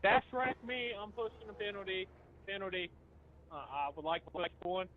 Fast track me. I'm pushing a penalty. Penalty. I would like one.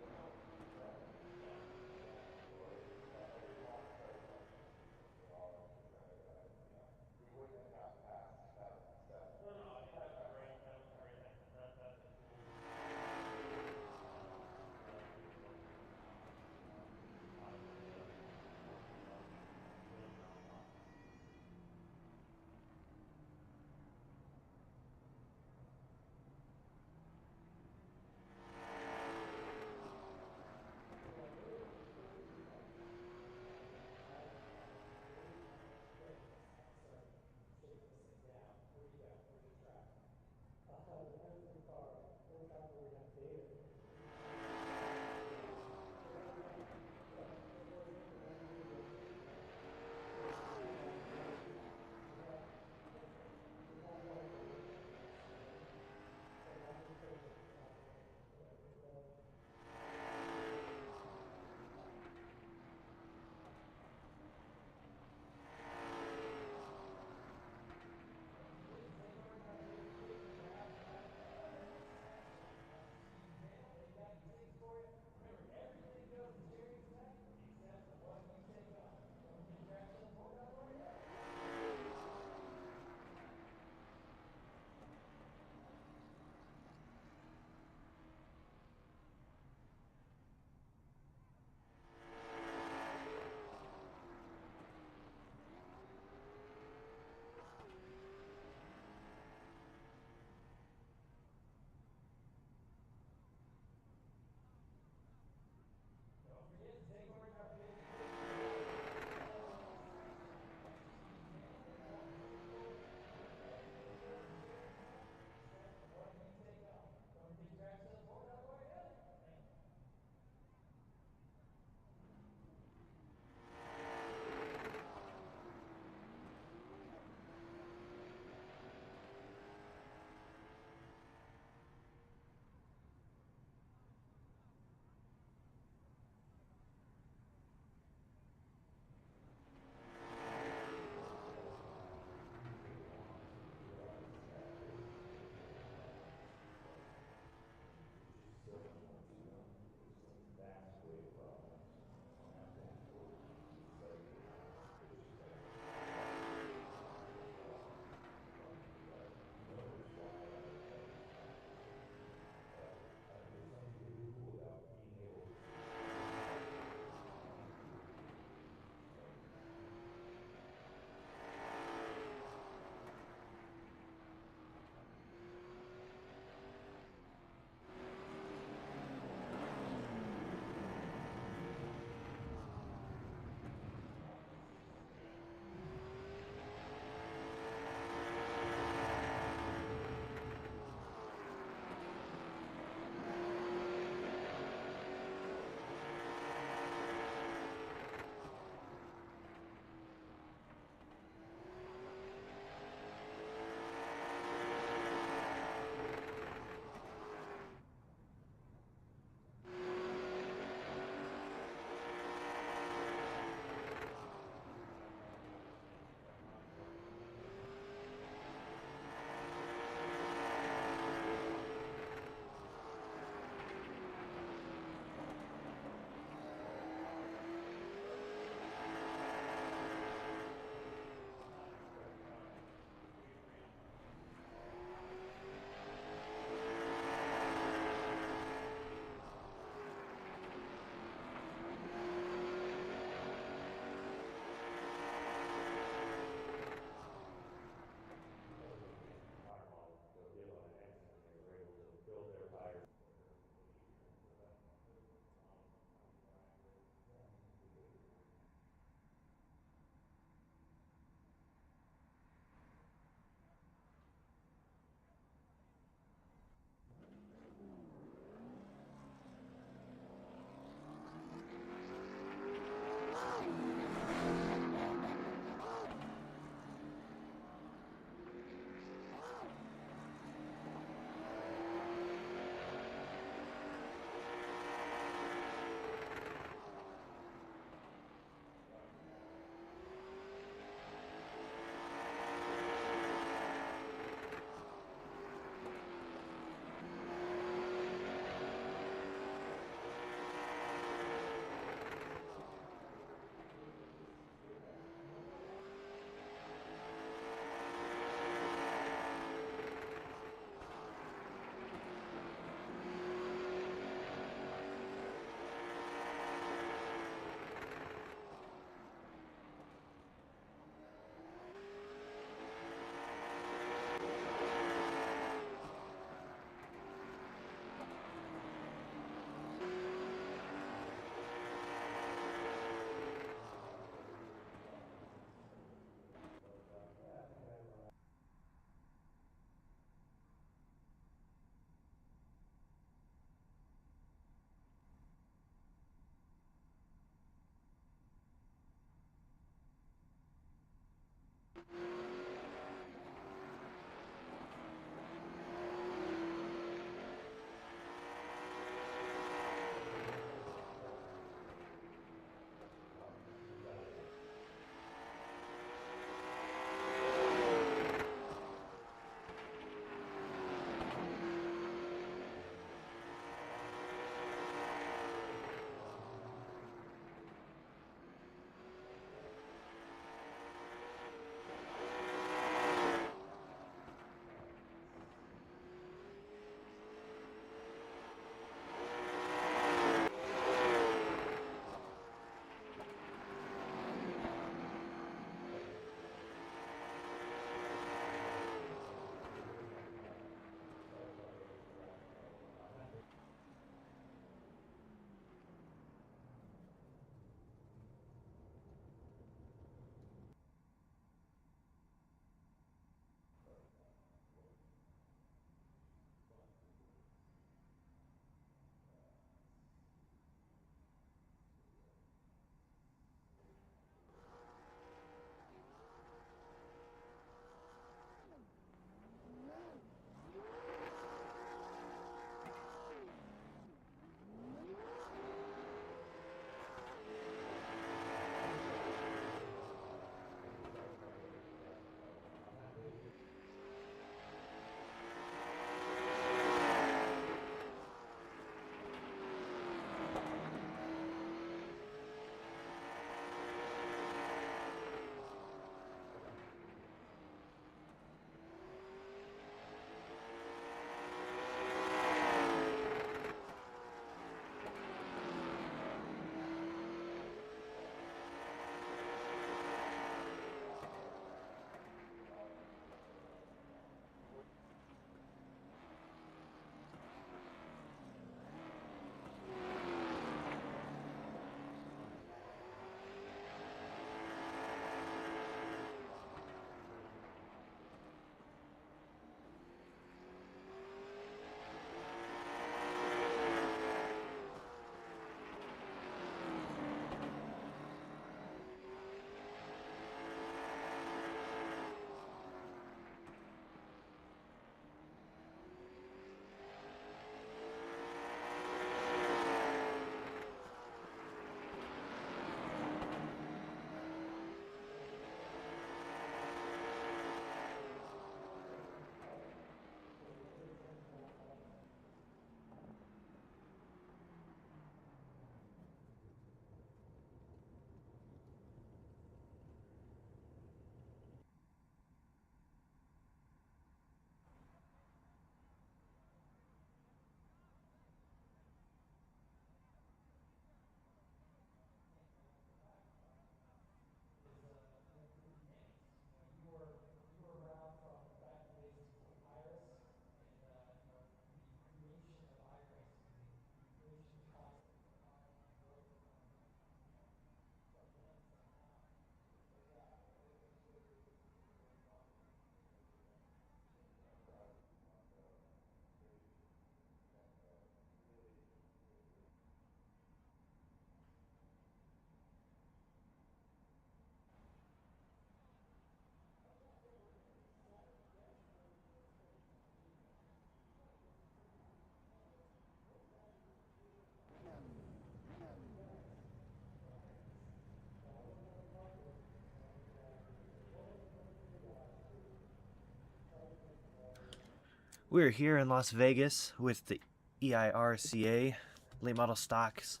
We're here in Las Vegas with the EIRCA late model stocks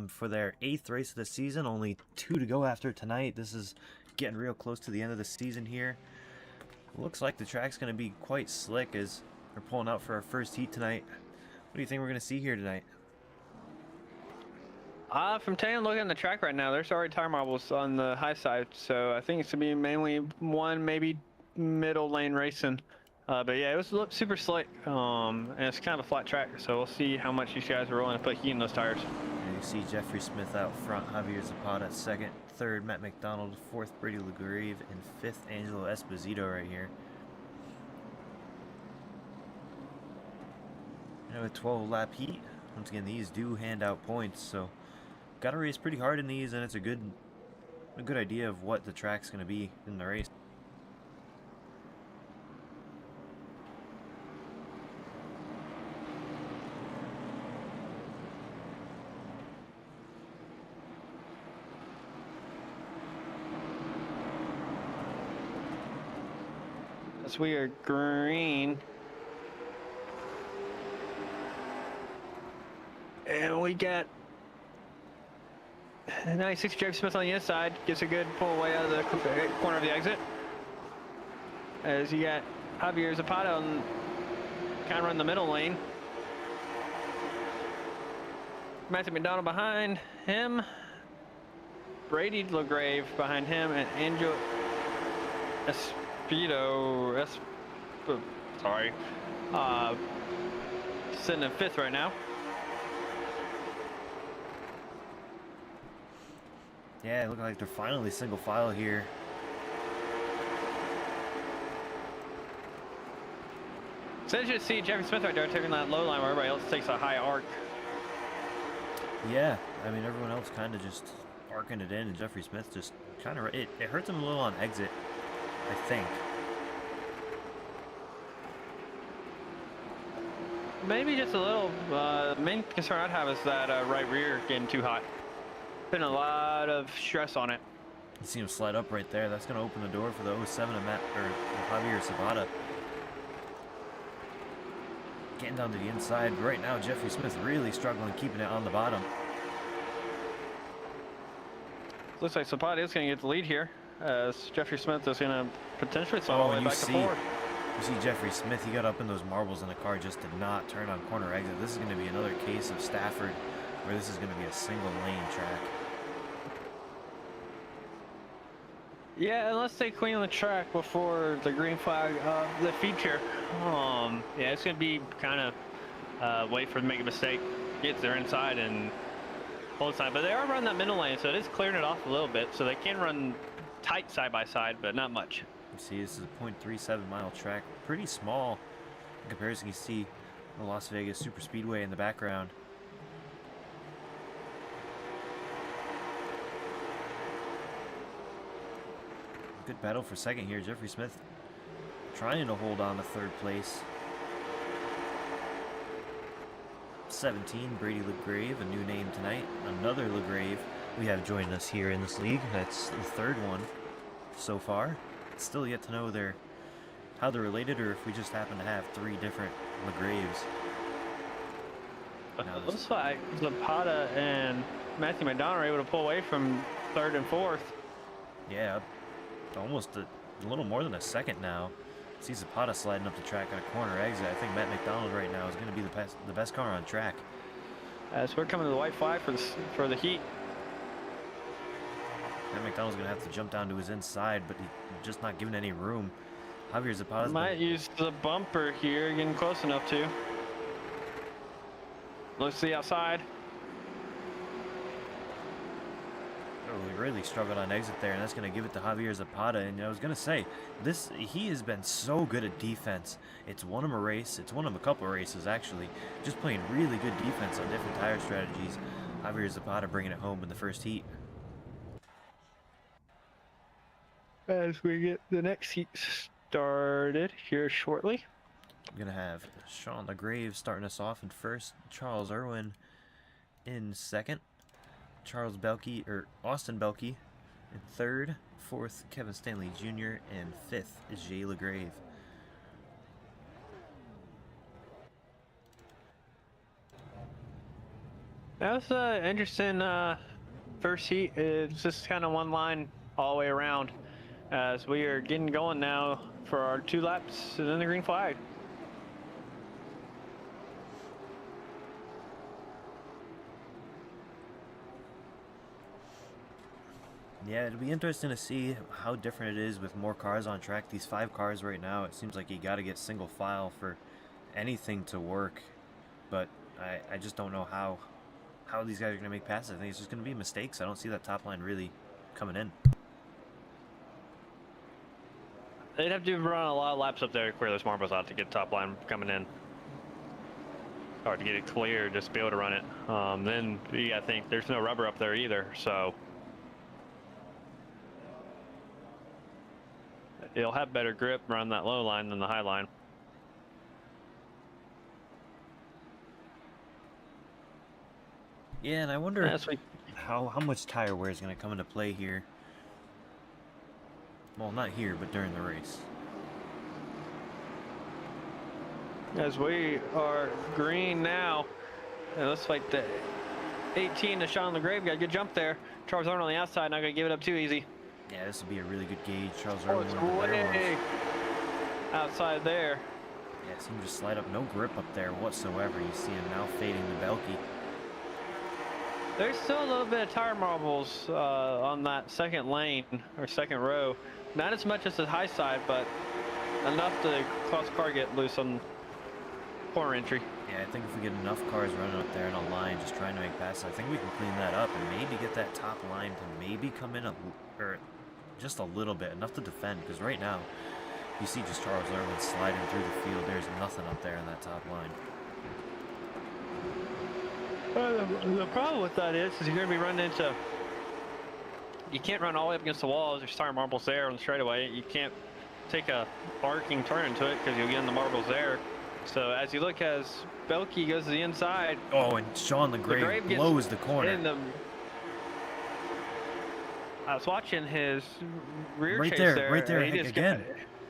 for their 8th race of the season. Only 2 to go after tonight. This is getting real close to the end of the season here. Looks like the track's going to be quite slick as we're pulling out for our first heat tonight. What do you think we're going to see here tonight? From taking a look at the track right now, there's already tire marbles on the high side, so I think it's going to be mainly one, maybe middle lane racing. But yeah, it was super slick, and it's kind of a flat track, so we'll see how much these guys are willing to put heat in those tires. And you see Jeffrey Smith out front, Javier Zapata at second, third Matt McDonald, fourth Brady LaGrave, and fifth Angelo Esposito right here. And with 12 lap heat, once again these do hand out points, so got to race pretty hard in these, and it's a good idea of what the track's going to be in the race. As we are green. And we got 96 Jeffrey Smith on the inside, gets a good pull away out of the corner of the exit. As you got Javier Zapata on kind of in the middle lane. Matthew McDonald behind him. Brady LaGrave behind him, and Angelo Esposito, sitting in fifth right now. Yeah, it looks like they're finally single file here. It's interesting to see Jeffrey Smith right there taking that low line where everybody else takes a high arc. Yeah, I mean everyone else kind of just arcing it in, and Jeffrey Smith just kind of it hurts him a little on exit, I think. Maybe just a little. Main concern I'd have is that right rear getting too hot. Been a lot of stress on it. You see him slide up right there. That's going to open the door for the 07 of Javier Zapata. Getting down to the inside. Right now, Jeffrey Smith really struggling keeping it on the bottom. Looks like Zapata is going to get the lead here, as Jeffrey Smith is going to potentially slide all the way back to fourth. You see Jeffrey Smith, he got up in those marbles and the car just did not turn on corner exit. This is going to be another case of Stafford, where this is going to be a single lane track. Yeah, unless they clean the track before the green flag of the feature. Yeah, it's going to be kind of wait for them to make a mistake, get their inside and hold side. But they are running that middle lane, so it is clearing it off a little bit. So they can run tight side by side, but not much. You see, this is a 0.37 mile track, pretty small in comparison. You see the Las Vegas Super Speedway in the background. Good battle for second here. Jeffrey Smith trying to hold on to third place. 17, Brady LaGrave, a new name tonight. Another LaGrave we have joining us here in this league. That's the third one so far. Still yet to know how they're related, or if we just happen to have 3 different LaGraves. It looks like Zapata and Matthew McDonald are able to pull away from third and fourth. Yeah, almost a little more than a second now. See Zapata sliding up the track on a corner exit. I think Matt McDonald right now is going to be the best car on track. As we're coming to the white flag for the heat. Matt McDonald's going to have to jump down to his inside, but he's just not giving any room. Javier Zapata might use the bumper here, getting close enough to. Looks to the outside. Really struggled on exit there, and that's going to give it to Javier Zapata. And I was going to say, he has been so good at defense. It's won him a race. It's won him a couple of races, actually. Just playing really good defense on different tire strategies. Javier Zapata bringing it home in the first heat. As we get the next heat started here shortly. We're going to have Sean LaGrave starting us off in first. Charles Irwin in second. Austin Belkey in third, fourth Kevin Stanley Jr., and fifth is Jay LaGrave. That was an interesting first heat. It's just kind of one line all the way around as we are getting going now for our 2 laps and then the green flag. Yeah, it'll be interesting to see how different it is with more cars on track. These 5 cars right now, it seems like you got to get single file for anything to work. But I just don't know how these guys are going to make passes. I think it's just going to be mistakes. I don't see that top line really coming in. They'd have to run a lot of laps up there to clear those marbles out to get top line coming in. Or to get it clear, just to be able to run it. Then you gotta think there's no rubber up there either, so it'll have better grip around that low line than the high line. Yeah, and I wonder how much tire wear is going to come into play here. Well, not here, but during the race. As we are green now, it looks like the 18 to Sean LeGrave got a good jump there. Charles Arnold on the outside, not going to give it up too easy. Yeah, this will be a really good gauge. Charles Arnold, way outside there. Yeah, see him just slide up. No grip up there whatsoever. You see him now fading the Belky. There's still a little bit of tire marbles on that second lane or second row. Not as much as the high side, but enough to cause car get loose on corner entry. Yeah, I think if we get enough cars running up there in a line just trying to make passes, I think we can clean that up and maybe get that top line to maybe come in or just a little bit, enough to defend, because right now you see just Charles Irwin sliding through the field. There's nothing up there in that top line. The problem with that is you're going to be running into, you can't run all the way up against the walls. There's tire marbles there on the straightaway. You can't take a arcing turn into it because you'll get in the marbles there. So as you look, as Belky goes to the inside. Oh, and Sean LeGrave blows the corner. I was watching his rear right chase there. Right there, again.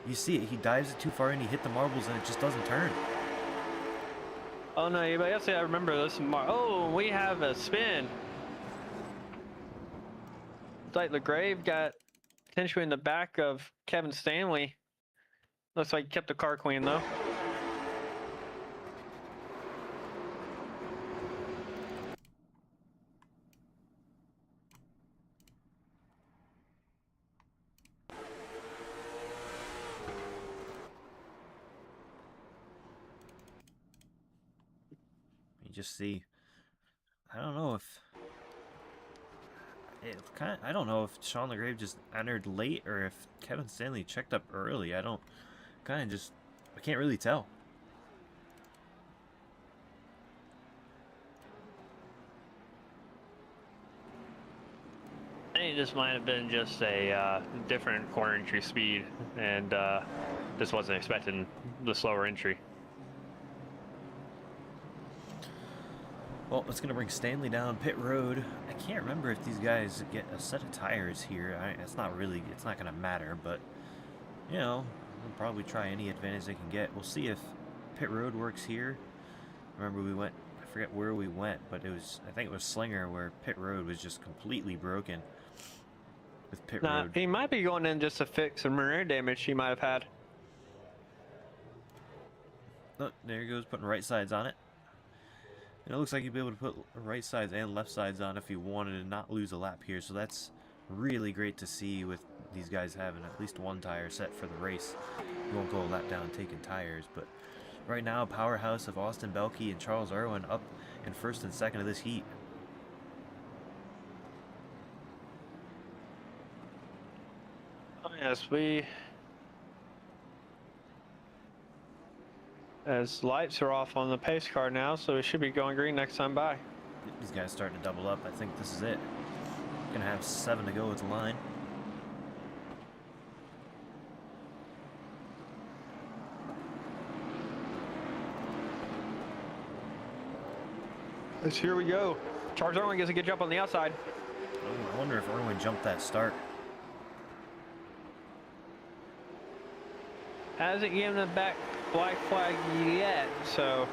You see it. He dives it too far and he hit the marbles and it just doesn't turn. Oh no, anybody else? I remember this. Oh, we have a spin. It's like LeGrave got potentially in the back of Kevin Stanley. Looks like he kept the car clean though. Just see, I don't know if I don't know if Sean LeGrave just entered late or if Kevin Stanley checked up early. I can't really tell. I think this might have been just a different corner entry speed, and just wasn't expecting the slower entry. Well, it's going to bring Stanley down pit road. I can't remember if these guys get a set of tires here. It's not going to matter, but, you know, we'll probably try any advantage they can get. We'll see if pit road works here. Remember I forget where we went, but I think it was Slinger where pit road was just completely broken with pit road. He might be going in just to fix some rear damage he might have had. Look, there he goes, putting right sides on it. And it looks like you'll be able to put right sides and left sides on if you wanted to not lose a lap here. So that's really great to see with these guys having at least one tire set for the race. You won't go a lap down taking tires. But right now, powerhouse of Austin Belky and Charles Irwin up in first and second of this heat. Oh, yes, as lights are off on the pace car now, so we should be going green next time by. These guys starting to double up. I think this is it. Gonna have 7 to go with the line. Here we go. Charles Irwin gets a good jump on the outside. Oh, I wonder if Irwin jumped that start. Hasn't given the back black flag yet, so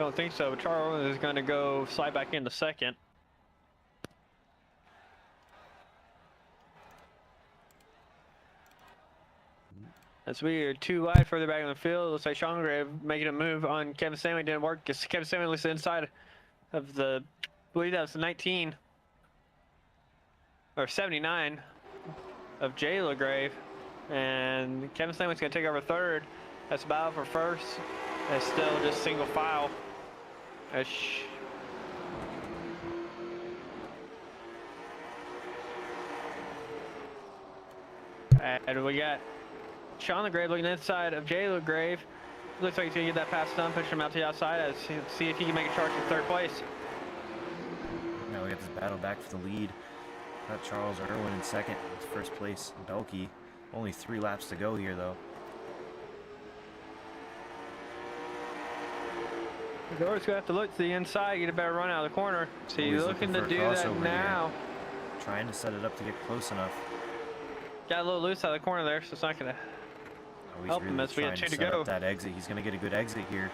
Don't think so. Charles is going to go slide back into second. As we are too wide further back in the field, looks like Sean Grave making a move on Kevin Stanley. Didn't work because Kevin Stanley looks inside of the, I believe that was 19 or 79 of Jay LaGrave. And Kevin Stanley's going to take over third. That's battle for first. It's still just single file. And we got Sean LaGrave looking inside of Jay LaGrave. Looks like he's going to get that pass done, push him out to the outside. As see if he can make a charge for third place. Now we got this battle back for the lead. Got Charles Irwin in second, first place Belkey. Only 3 laps to go here though. Doris gonna have to look to the inside, get a better run out of the corner. So he's looking to do that now. Here. Trying to set it up to get close enough. Got a little loose out of the corner there, so it's not gonna help him as we got 2 to go. That exit, he's gonna get a good exit here.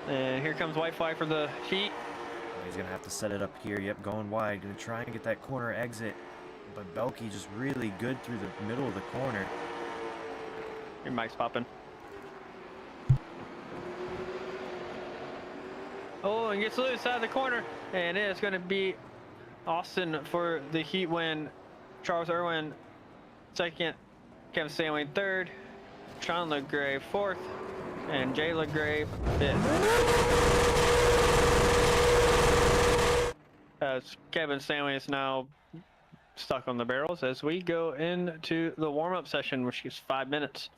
And here comes white flag for the heat. He's gonna have to set it up here. Yep, going wide. Gonna try and get that corner exit. But Belkey just really good through the middle of the corner. Your mic's popping. Oh, and gets loose out of the corner. And it's going to be Austin for the heat win. Charles Irwin second. Kevin Stanley third. Sean LaGrave fourth. And Jay LaGrave fifth. As Kevin Stanley is now stuck on the barrels as we go into the warm-up session, which is 5 minutes.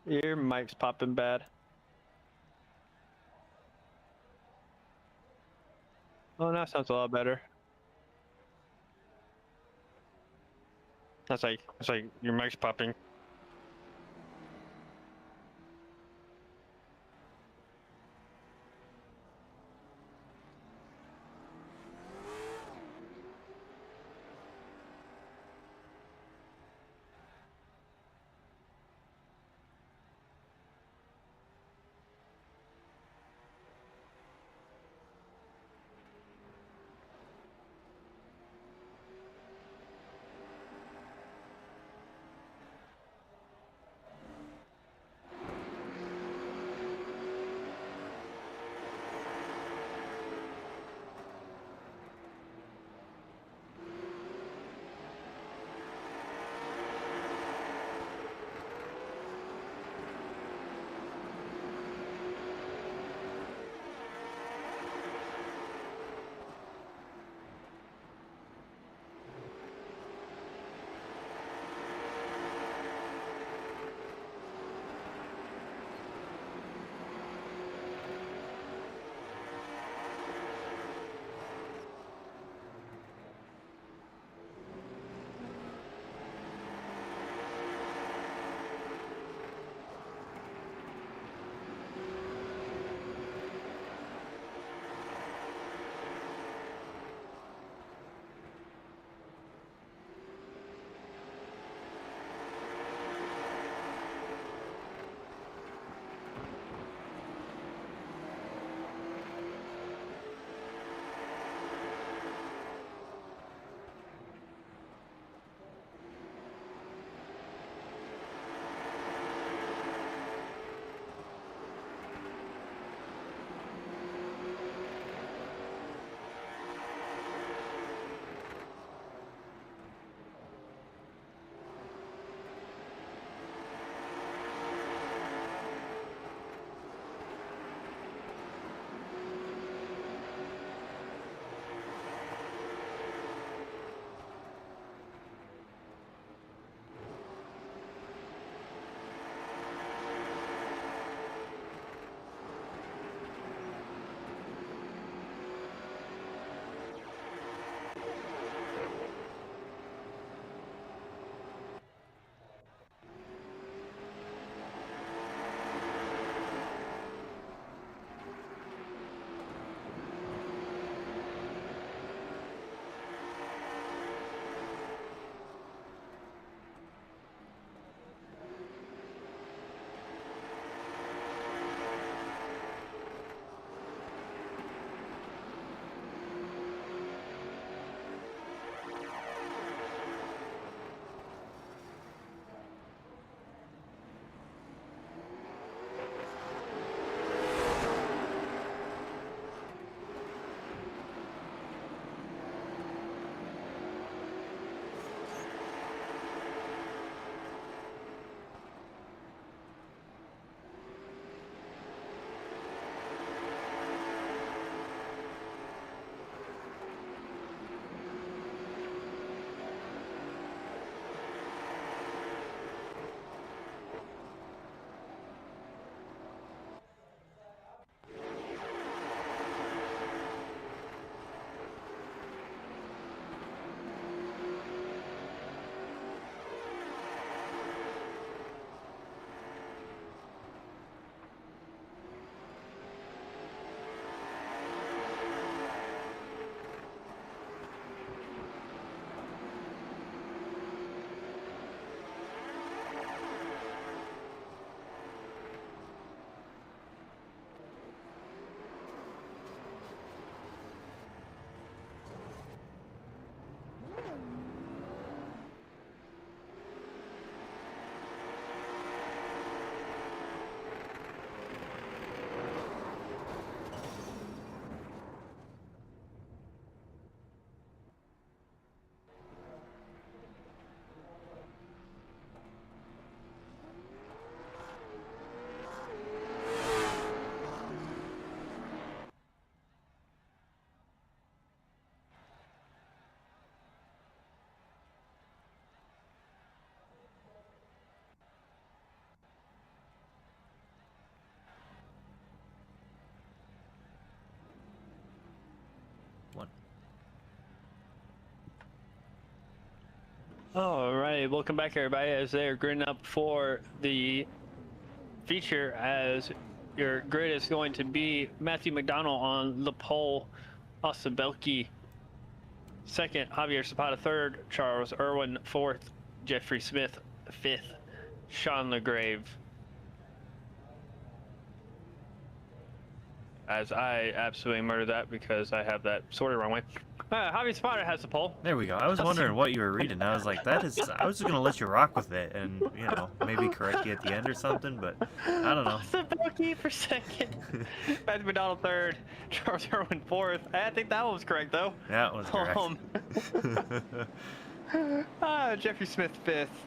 Your mic's popping bad. Oh, that sounds a lot better. That's like your mic's popping. All right, welcome back everybody as they're gridding up for the feature, as your grid is going to be Matthew McDonald on the pole, Austin Belkey second, Javier Zapata third, Charles Irwin fourth, Jeffrey Smith fifth, Sean LeGrave. As I absolutely murdered that because I have that sorted wrong way. Javier Zapata has the pole. There we go. I was wondering what you were reading. I was like, that is. I was just gonna let you rock with it, and you know, maybe correct you at the end or something. But I don't know. Austin Belkey for second, Matthew McDonald third, Charles Irwin fourth. I think that one was correct though. That was correct. Jeffrey Smith fifth,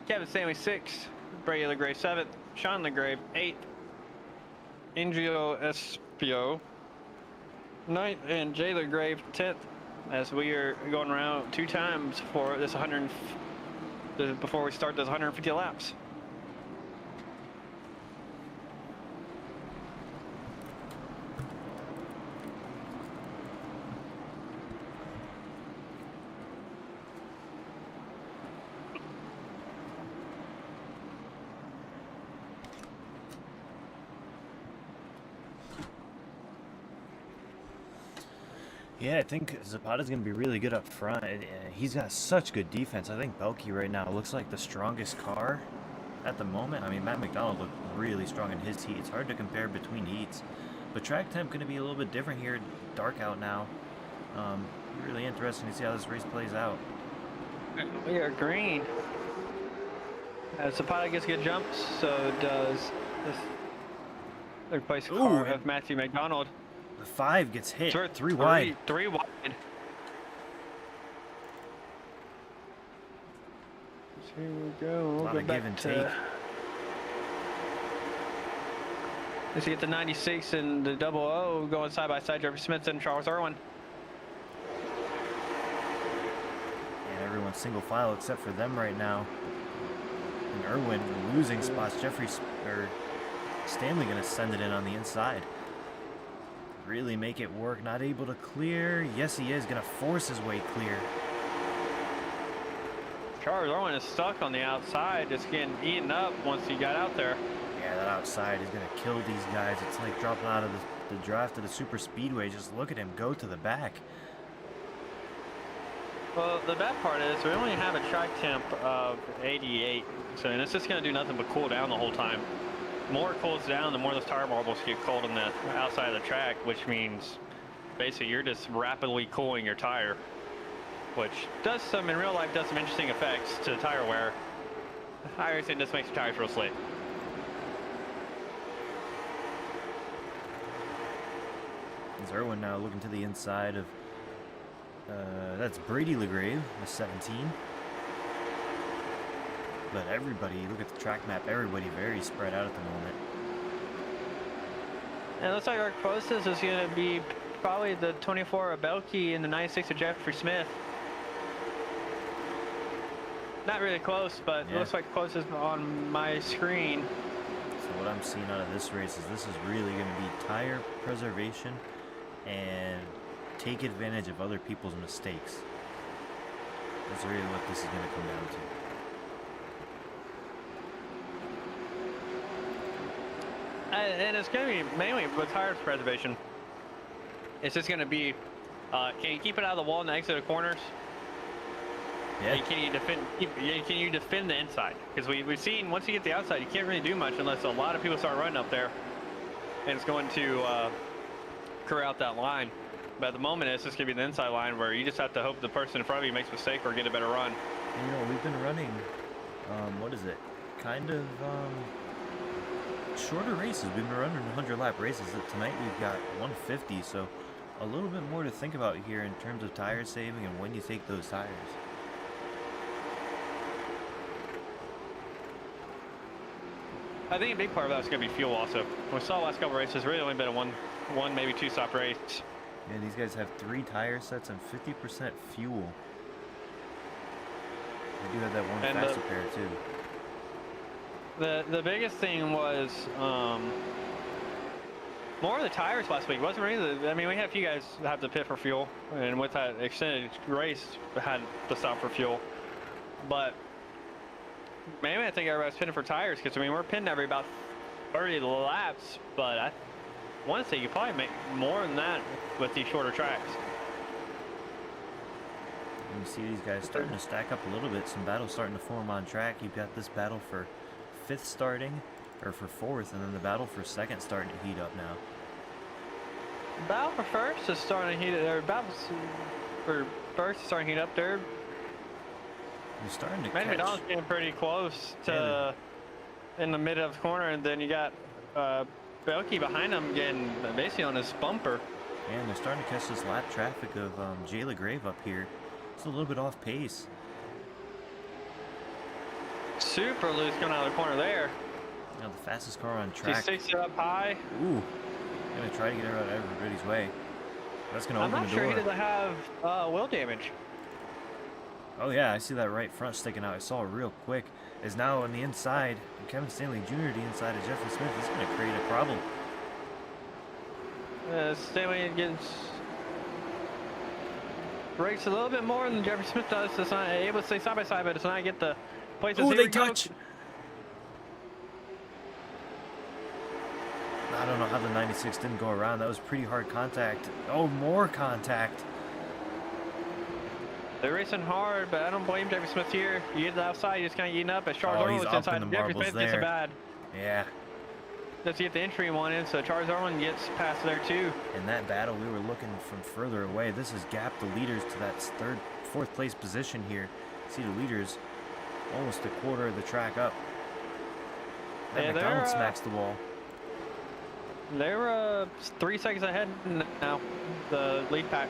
Kevin Stanley sixth, Brady LeGrave seventh, Sean LeGrave eighth, Angelo Espio ninth, and Jay LeGrave 10th, as we are going around 2 times for this before we start this 150 laps. Yeah, I think Zapata's going to be really good up front. He's got such good defense. I think Belkey right now looks like the strongest car at the moment. I mean, Matt McDonald looked really strong in his heat. It's hard to compare between heats. But track temp going to be a little bit different here. Dark out now. Really interesting to see how this race plays out. We are green. Zapata gets good jumps, so does this third place car of Matthew McDonald. The 5 gets hit. Three wide. wide. Three wide. So here we go. We'll a lot go of back give and to, take. Let's get the 96 and the 00 going side by side. Jeffrey Smith and Charles Irwin. And everyone's single file except for them right now. And Irwin losing spots. Stanley going to send it in on the inside. Really make it work. Not able to clear. Yes, he is going to force his way clear. Charles Irwin is stuck on the outside, just getting eaten up once he got out there. Yeah, that outside is going to kill these guys. It's like dropping out of the draft of the super speedway. Just look at him go to the back. Well, the bad part is we only have a track temp of 88, so and it's just going to do nothing but cool down the whole time. The more it cools down, the more those tire marbles get cold on the outside of the track, which means basically you're just rapidly cooling your tire, which does some, in real life, does some interesting effects to the tire wear. I always think this makes your tires real slick. Irwin now looking to the inside of, that's Brady LeGrave, with 17. But everybody, look at the track map, everybody very spread out at the moment. And it looks like our closest is going to be probably the 24 of Belkey and the 96 of Jeffrey Smith. Not really close, but yeah. It looks like closest on my screen. So what I'm seeing out of this race is this is really going to be tire preservation and take advantage of other people's mistakes. That's really what this is going to come down to. And it's going to be mainly with tire preservation. It's just going to be, can you keep it out of the wall and exit the corners? Yeah. And can you defend the inside? Because we've seen once you get the outside, you can't really do much unless a lot of people start running up there, and it's going to clear out that line. But at the moment, it's just going to be the inside line where you just have to hope the person in front of you makes a mistake or get a better run. You know, we've been running, what is it? Kind of shorter races. We've been running 100-lap races. Tonight we've got 150, so a little bit more to think about here in terms of tire saving and when you take those tires. I think a big part of that is going to be fuel also. We saw the last couple of races, really only been a one maybe 2 stop race. Yeah, these guys have 3 tire sets and 50% fuel. They do have that one faster pair too. The biggest thing was more of the tires last week. Wasn't really. I mean, we had a few guys have to pit for fuel, and with that extended race, had to stop for fuel. but maybe I think everybody's pinning for tires because I mean we're pinning every about 30 laps, but I want to say you probably make more than that with these shorter tracks. You see these guys starting to stack up a little bit. Some battles starting to form on track. You've got this battle for 5th starting, or for 4th, and then the battle for 2nd starting to heat up now. Battle for 1st is starting to heat up. Or battle for 1st is starting to heat up there. You're starting to Maybe catch. Donald's getting pretty close to in the mid of the corner, and then you got Belky behind him getting basically on his bumper. And they're starting to catch this lap traffic of Jay LaGrave up here. It's a little bit off pace. Super loose coming out of the corner there. Now the fastest car on He track. sticks it up high. Ooh, gonna try to get her out of everybody's way. That's gonna I'm open not the sure door. he doesn't have wheel damage. Oh yeah, I see that right front sticking out. I saw it real quick. Is now on the inside. Kevin Stanley Jr. the inside of Jeffrey Smith. This is gonna create a problem. Stanley gets brakes a little bit more than Jeffrey Smith does. It's not able to stay side by side, but it's not get the places. Oh, Here they we go. touch. I don't know how the 96 didn't go around. That was pretty hard contact. Oh, more contact. They're racing hard, but I don't blame Jeffrey Smith here. You get to the outside, you're just kind of eating up. As Charles Orwell he's was up inside, in the Jeffrey marbles Smith gets it there. bad. Yeah. Let's get the entry one in, so Charles Orwell gets past there too. In that battle, we were looking from further away. This has gapped the leaders to that 4th place position here. See the leaders almost a quarter of the track up. That Yeah, McDonald smacks the wall. They're 3 seconds ahead now, the lead pack.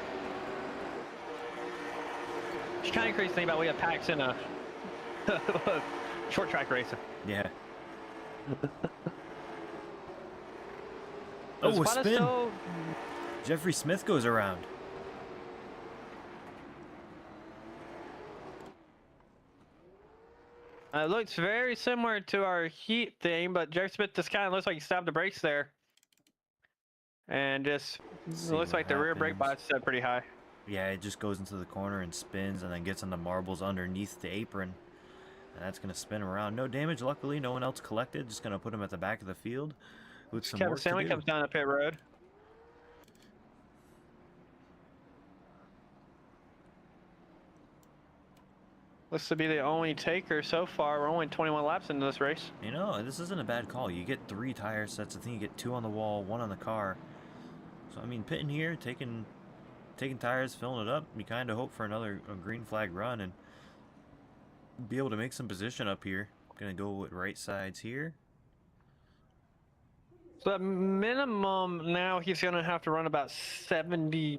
It's kind of crazy to think about we have packs in a short track racing. Yeah. Oh, a spin. Jeffrey Smith goes around. It looks very similar to our heat thing, but Jeffrey Smith just kind of looks like he stabbed the brakes there. And just looks like the rear brake bias set pretty high. Yeah, it just goes into the corner and spins and then gets on the marbles underneath the apron. And that's going to spin around. No damage, luckily. No one else collected. Just going to put him at the back of the field with some Kevin work to Stanley do. comes down the pit road. Looks to be the only taker so far. We're only 21 laps into this race. You know, this isn't a bad call. You get 3 tire sets. I think you get 2 on the wall, 1 on the car. So, I mean, pitting here, taking tires, filling it up. You kind of hope for another green flag run and be able to make some position up here. Gonna go with right sides here. So at minimum now he's gonna have to run about 70,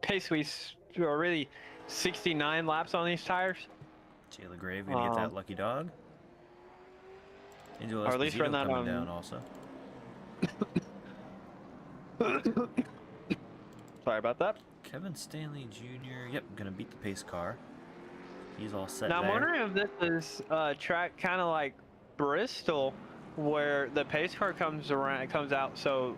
basically, or really 69 laps on these tires. Jay LaGrave gonna get that lucky dog. Angel or at least Esposito run that coming on down also. Sorry about that. Kevin Stanley Jr. Yep, gonna beat the pace car. He's all set Now I'm there. wondering if this is a track kind of like Bristol, where the pace car comes out so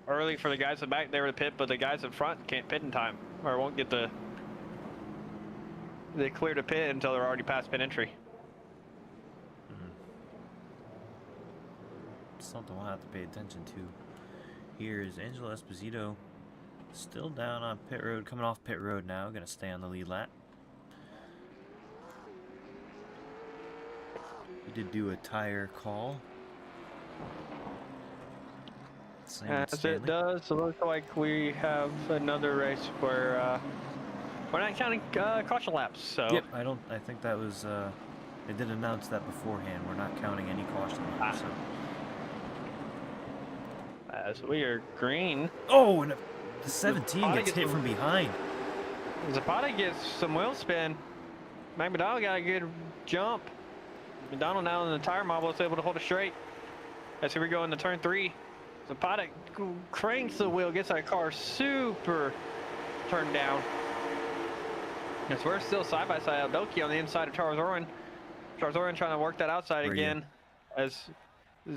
early for the guys in the back. They were to pit, but the guys in front can't pit in time, or won't get they clear to pit until they're already past pit entry. Something we'll have to pay attention to. Here is Angelo Esposito, still down on pit road, coming off pit road now, gonna stay on the lead lap. We did do a tire call. Same with As Stanley. it does, it looks like we have another race where we're not counting caution laps. So Yep, I think that was, they did announce that beforehand. We're not counting any caution laps. So. as we are green. Oh, and the 17 Zapata gets hit from behind. Zapata gets some wheel spin. McDonald got a good jump. McDonald now in the tire marble is able to hold it straight. As here we go into turn 3. Zapata cranks the wheel, gets that car super turned down. As we're still side by side, Belky on the inside of Charles Oren. Charles Oren trying to work that outside again. As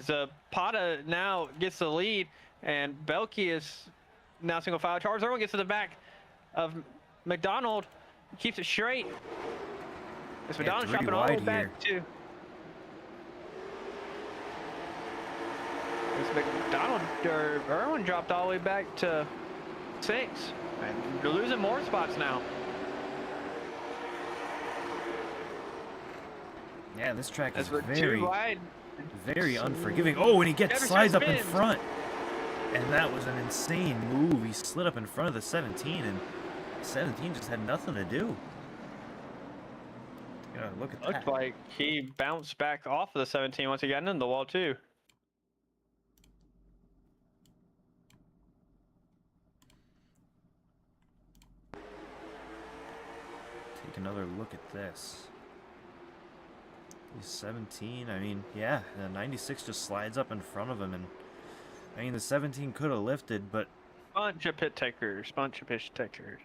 Zapata now gets the lead, and Belky is now single file. Charles Oren gets to the back of McDonald, Keeps it straight. This Yeah, McDonald's 3 dropping all the way wide back too. This McDonald or Irwin dropped all the way back to 6. And you're losing more spots now. Yeah, this track is That's very, too wide. very unforgiving. Oh, and he Every slides time up in spins. front. And that was an insane move. He slid up in front of the 17, and 17 just had nothing to do. Look at that. Looked like he bounced back off of the 17 once he got into the wall too. Take another look at this. He's 17. I mean, yeah, the 96 just slides up in front of him, and I mean the 17 could have lifted, but Bunch of pit takers. Bunch of pit takers.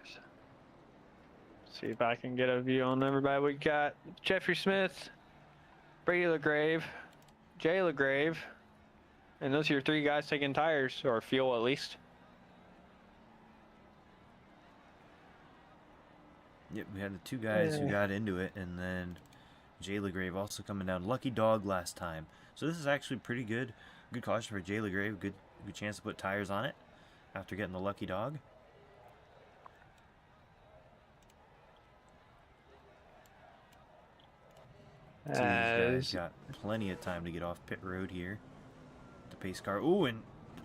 See if I can get a view on everybody. We got Jeffrey Smith, Brady LaGrave, Jay LaGrave, and those are your 3 guys taking tires, or fuel at least. yep, we had the 2 guys who got into it, and then Jay LaGrave also coming down. Lucky dog last time. So this is actually pretty good. Good caution for Jay LaGrave. Good chance to put tires on it after getting the lucky dog. So these guys got plenty of time to get off pit road here. The pace car. Ooh, and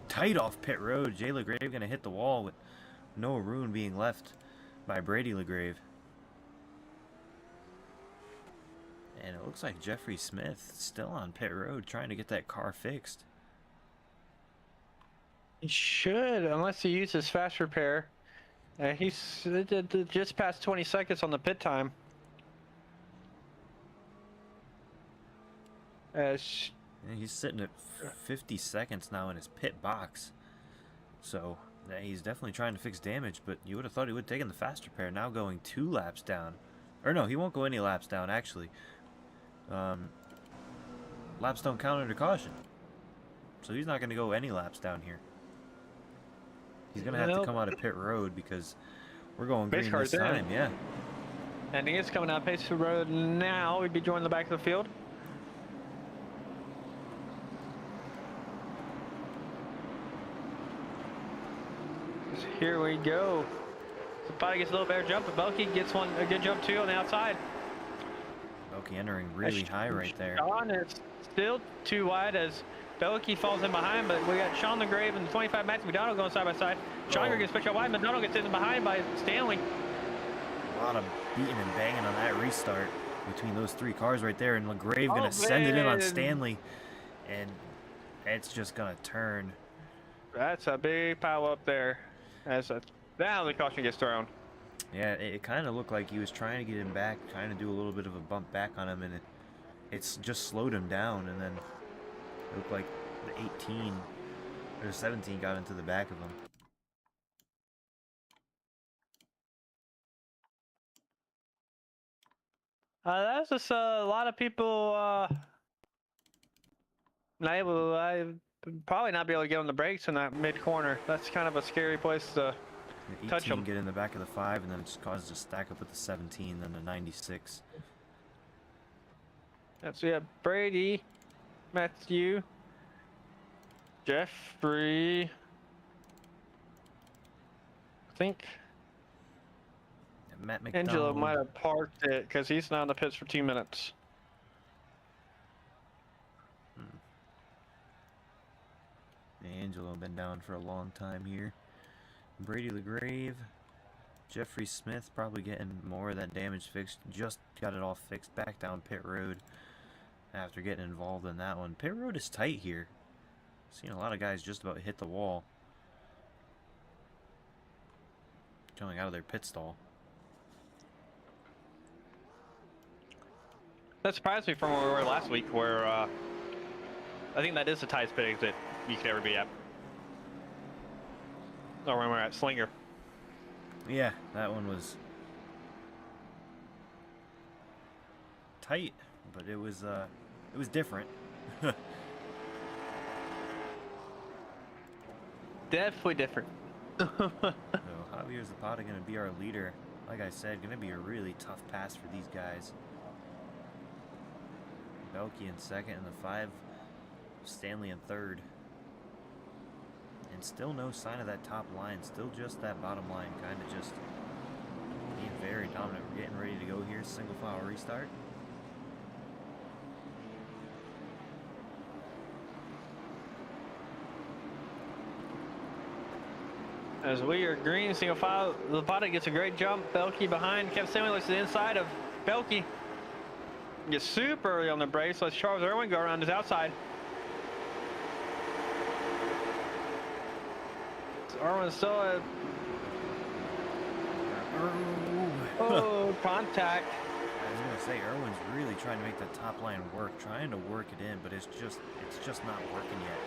tight off pit road. Jay LaGrave going to hit the wall with no room being left by Brady LaGrave. And it looks like Jeffrey Smith still on pit road trying to get that car fixed. He should, unless he uses fast repair. He's just past 20 seconds on the pit time. Yeah, he's sitting at 50 seconds now in his pit box. So he's definitely trying to fix damage, but you would have thought he would have taken the fast repair. Now going 2 laps down. Or no, he won't go any laps down, actually. Laps don't count under caution. So he's not going to go any laps down here. He's going to have to come out of pit road because we're going green this time, yeah. And he is coming out pace road now. We'd be joining the back of the field. Here we go. Zapata gets a little better jump, but Belkey gets a good jump too on the outside. Belkey entering really high right there. Sean is still too wide as Belkey falls in behind, but we got Sean LaGrave and 25 Matt McDonald going side by side. Sean gets pushed out wide, McDonald gets in behind by Stanley. A lot of beating and banging on that restart between those 3 cars right there, and LaGrave gonna send it in on Stanley, and it's just gonna turn. That's a big pile up there. Now the caution gets thrown. Yeah, it kind of looked like he was trying to get him back, trying to do a little bit of a bump back on him, and it's just slowed him down, and then it looked like the 18 or the 17 got into the back of him. That's just a lot of people probably not be able to get on the brakes in that mid corner. That's kind of a scary place to The touch 18 them. get in the back of the 5, and then it just causes a stack up with the 17, then the 96. So we have Brady, Matthew, Jeffrey, I think And Matt McDonald. Angelo might have parked it because he's not in the pits for 2 minutes. Angelo been down for a long time here. Brady LaGrave, Jeffrey Smith probably getting more of that damage fixed. Just got it all fixed back down pit road after getting involved in that one. Pit road is tight here. Seen a lot of guys just about hit the wall coming out of their pit stall. That surprised me from where we were last week, where I think that is the tightest pit exit you could ever be at. Or when we're at Slinger. Yeah, that one was tight, but it was different. Definitely different. So Javier Zapata going to be our leader like I said, going to be a really tough pass for these guys. Belke in second, and the 5, Stanley in third. And still no sign of that top line, still just that bottom line, kind of just being very dominant. We're getting ready to go here, single file restart. As we are green, single file, Zapata gets a great jump. Belke behind, Kev Stanley looks to the inside of Belke. Gets super early on the brace, lets Charles Irwin go around his outside. Irwin still at... Oh, contact. I was gonna say, Irwin's really trying to make the top line work, trying to work it in, but it's just not working yet.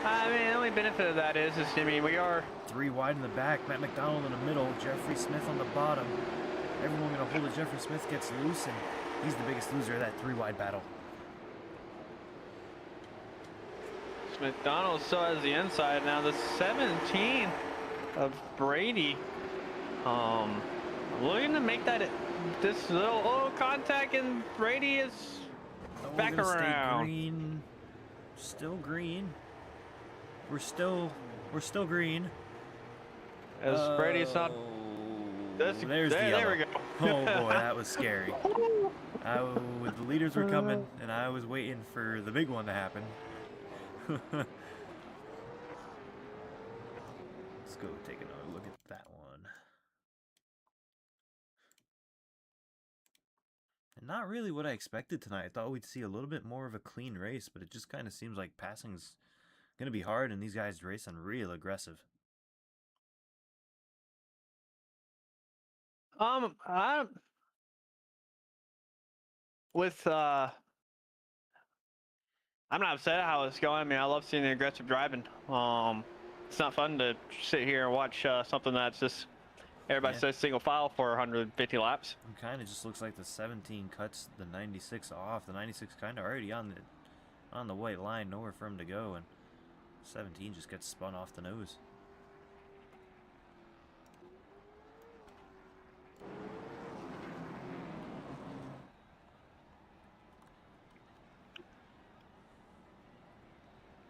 I mean, the only benefit of that is I mean, we are 3 wide in the back, Matt McDonald in the middle, Jeffrey Smith on the bottom. Everyone gonna hold it. Jeffrey Smith gets loose, and he's the biggest loser of that 3 wide battle. McDonald still has the inside. Now the 17 of Brady. Looking to make that this little contact, and Brady is back around. Green. Still green. We're still green. As Brady's not. There's the yellow. There we go. Oh boy, that was scary. The leaders were coming, and I was waiting for the big one to happen. Let's go take another look at that one. And not really what I expected tonight. I thought we'd see a little bit more of a clean race, but it just kind of seems like passing's going to be hard, and these guys racing real aggressive. I'm not upset at how it's going. I mean, I love seeing the aggressive driving. It's not fun to sit here and watch something that's just everybody says single file for 150 laps. It kind of just looks like the 17 cuts the 96 off. The 96 kind of already on the white line, nowhere for him to go, and 17 just gets spun off the nose.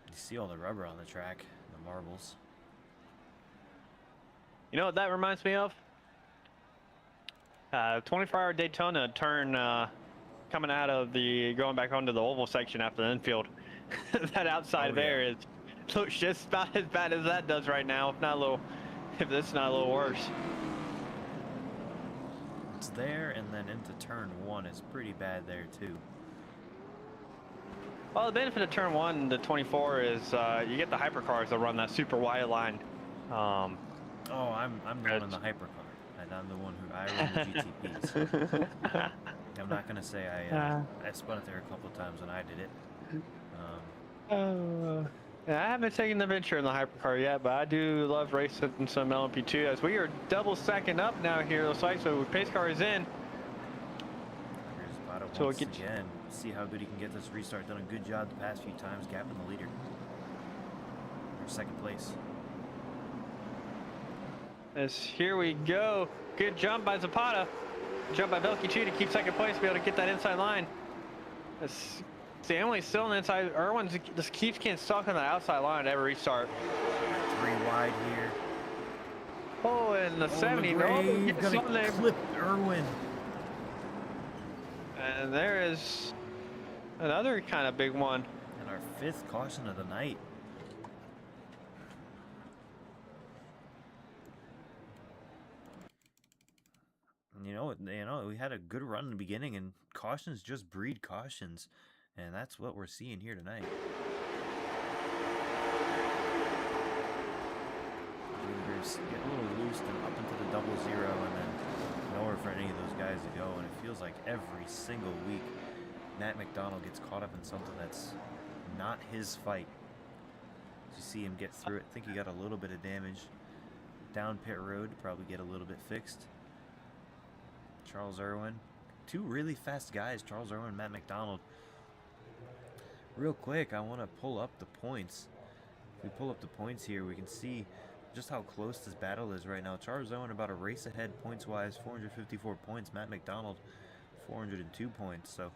You see all the rubber on the track, the marbles. You know what that reminds me of? 24-hour Daytona turn coming out of going back onto the oval section after the infield. That outside there looks just about as bad as that does right now, if it's not a little worse. It's there, and then into turn 1 is pretty bad there too. Well, the benefit of turn 1 to 24 is you get the hypercars that run that super wide line. Oh, I'm the one in the hypercar, and I'm the one who I run the GTPs. I'm not gonna say I spun it there a couple of times when I did it. Yeah, I haven't taken the venture in the hypercar yet, but I do love racing some LMP2 as we are double second up now here. Looks like so pace car is in. Here's Pato once again. See how good he can get this restart. Done a good job the past few times, gapping the leader. For second place. As here we go. Good jump by Zapata. Jump by Belke too to keep second place, be able to get that inside line. As Stanley's still on the inside. Irwin just keeps getting stuck on the outside line at every restart. 3 wide here. Oh, and the 70. Gonna clip Irwin. And there is another kind of big one. And our 5th caution of the night. You know, we had a good run in the beginning, and cautions just breed cautions, and that's what we're seeing here tonight. Leaders get a little loose and up into the 0-0, and then nowhere for any of those guys to go. And it feels like every single week, Matt McDonald gets caught up in something that's not his fight. You see him get through it. I think he got a little bit of damage down pit road, probably get a little bit fixed. Charles Irwin, 2 really fast guys, Charles Irwin, Matt McDonald. Real quick, I want to pull up the points. If we pull up the points here, we can see just how close this battle is right now. Charles Owen about a race ahead points-wise, 454 points. Matt McDonald, 402 points. So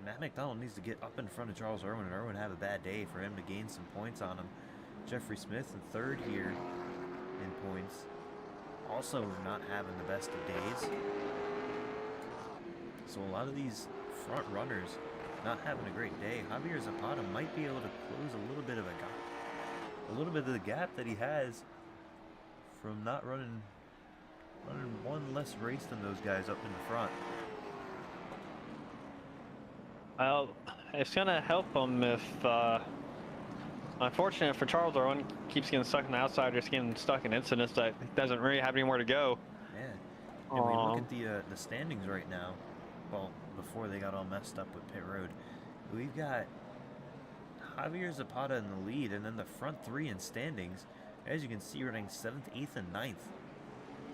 Matt McDonald needs to get up in front of Charles Irwin, and Irwin have a bad day for him to gain some points on him. Jeffrey Smith in third here in points. Also not having the best of days. So a lot of these front runners not having a great day. Javier Zapata might be able to close a little bit of the gap that he has from not running one less race than those guys up in the front. Well, it's gonna help him if, unfortunate for Charles, Irwin keeps getting stuck in the outside, just getting stuck in incidents that doesn't really have anywhere to go. Yeah, and we look at the standings right now. Well, before they got all messed up with pit road, we've got Javier Zapata in the lead, and then the front three in standings, as you can see, running 7th, 8th, and 9th.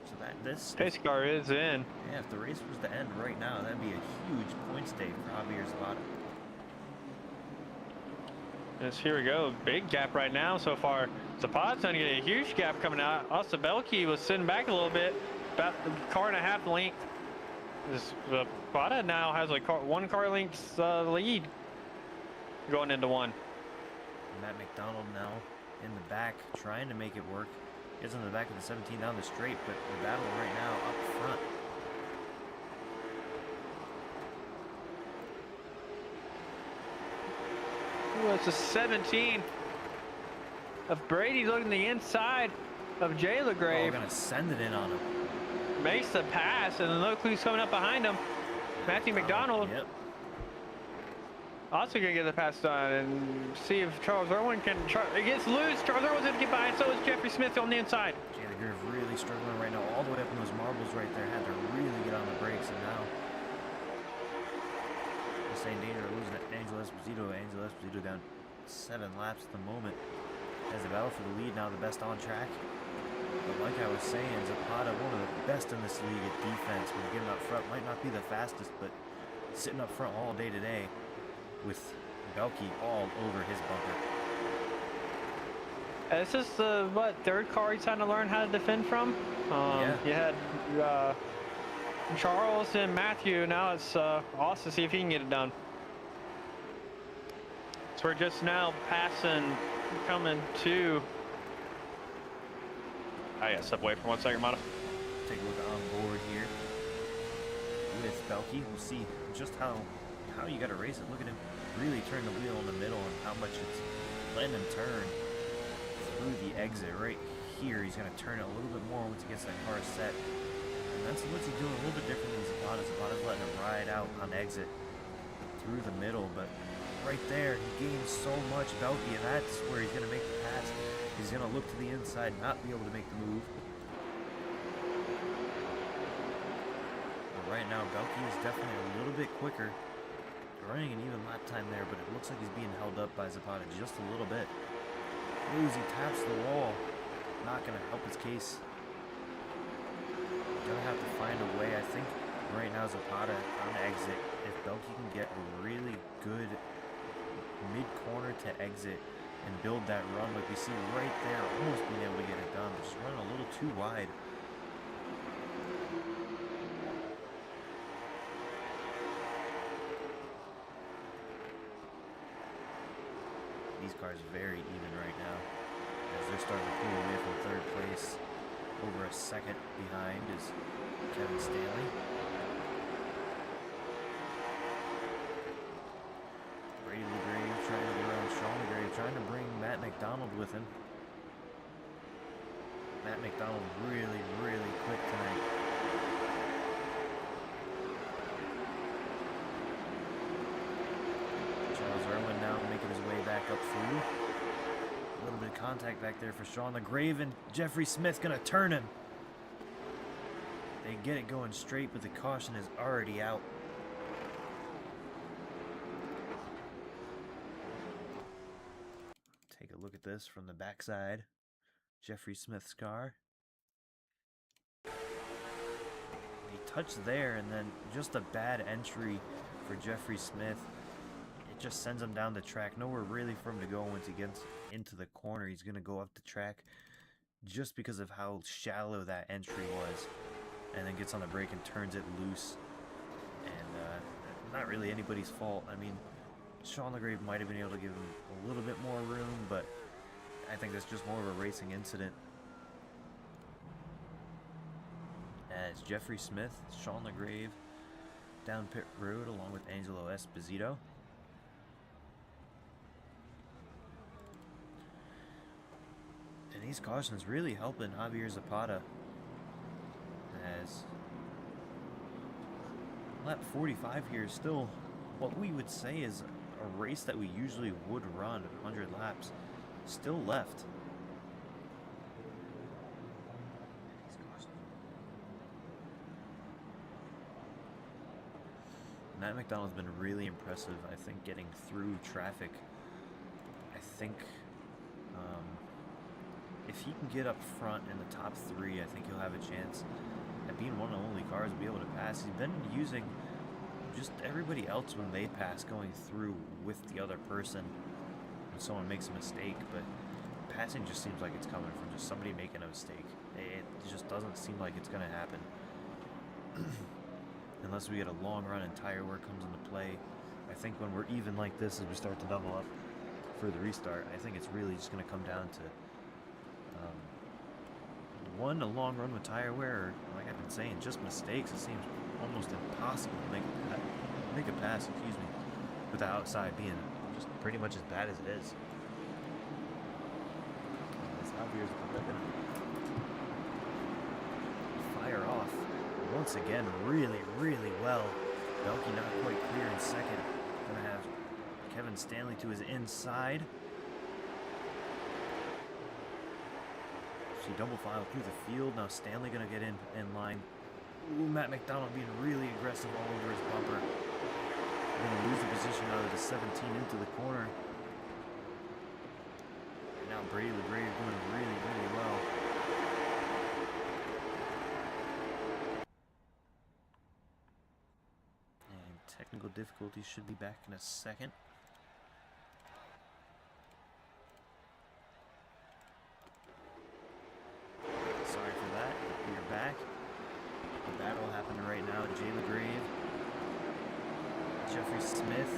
So this pace car is in. Yeah, if the race was to end right now, that'd be a huge points day for Javier Zapata. Yes, here we go. Big gap right now so far. Zapata's gonna get a huge gap coming out. Ostabelki was sitting back a little bit, about a car and a half length. Zapata now has like 1 car length lead going into one. Matt McDonald now in the back trying to make it work. Gets on the back of the 17 down the straight, but the battle right now up front. Ooh, it's a 17 of Brady looking the inside of Jay LaGrave. Oh, gonna send it in on him. Makes the pass, and look who's coming up behind him. Matthew McDonald. Yep. Also gonna get the pass done and see if Charles Irwin can. It gets loose. Charles Irwin's gonna get by, and so is Jeffrey Smith on the inside. Jay LaGrave really struggling right now, all the way up in those marbles right there. Had to really get on the brakes, and now the same danger of losing it. Angel Esposito down 7 laps at the moment. Has the battle for the lead now, the best on track. But like I was saying, Zapata, one of the best in this league at defense. When getting up front, might not be the fastest, but sitting up front all day today with Belkey all over his bumper. This is the, third car he's trying to learn how to defend from? Yeah. You had Charles and Matthew. Now it's Austin, see if he can get it done. So we're just now passing, coming to... I gotta step away for 1 second, Mata. Take a look on board here with Belkey. We'll see just how you got to race it. Look at him really turn the wheel in the middle and how much it's letting him turn through the exit right here. He's going to turn it a little bit more once he gets that car set. And that's what's he doing a little bit different than Zapata. Zapata's letting him ride out on exit through the middle, but right there he gains so much Belkey, and that's where he's going to make the pass. He's going to look to the inside, not be able to make the move. But right now, Belkey is definitely a little bit quicker. Running an even lap time there, but it looks like he's being held up by Zapata just a little bit. Ooh, as he taps the wall. Not going to help his case. Gonna have to find a way. I think right now Zapata on exit. If Belkey can get a really good mid-corner to exit and build that run like we see right there, almost being able to get it done, but just running a little too wide. These cars are very even right now as they're starting to pull away from third place. Over a second behind is Kevin Stanley. Brady LaGrave trying to get around Sean LaGrave, trying to bring Matt McDonald with him. Matt McDonald really, really quick tonight. Charles Irwin now making his way back up through. A little bit of contact back there for Sean LaGrave, and Jeffrey Smith gonna turn him. They get it going straight, but the caution is already out. Take a look at this from the backside. Jeffrey Smith's car. He touched there, and then just a bad entry for Jeffrey Smith. It just sends him down the track. Nowhere really for him to go once he gets into the corner. He's going to go up the track just because of how shallow that entry was, and then gets on the brake and turns it loose. And not really anybody's fault. I mean, Sean LeGrave might have been able to give him a little bit more room, but I think that's just more of a racing incident. As Jeffrey Smith, Sean LeGrave down pit road along with Angelo Esposito. And these cautions really helping Javier Zapata, as lap 45 here is still what we would say is a race that we usually would run 100 laps still left. Matt McDonald's been really impressive, I think, getting through traffic. I think if he can get up front in the top 3, I think he'll have a chance at being one of the only cars to be able to pass. He's been using just everybody else when they pass, going through with the other person when someone makes a mistake, but passing just seems like it's coming from just somebody making a mistake. It just doesn't seem like it's going to happen. Unless we get a long run and tire wear comes into play. I think when we're even like this as we start to double up for the restart, I think it's really just going to come down to one, a long run with tire wear, or like I've been saying, just mistakes. It seems almost impossible to make a pass, excuse me, with the outside being just pretty much as bad as it is. As Javier's gonna fire off once again really, really well. Belky not quite clear in second. Gonna have Kevin Stanley to his inside. See double file through the field. Now Stanley gonna get in line. Ooh, Matt McDonald being really aggressive all over his bumper. Gonna lose the position out of the 17 into the corner. And now Brady LeGrave doing really, really well. And technical difficulties should be back in a second. Sorry for that. We are back. The battle happening right now. Jay LeGrave, Jeffrey Smith.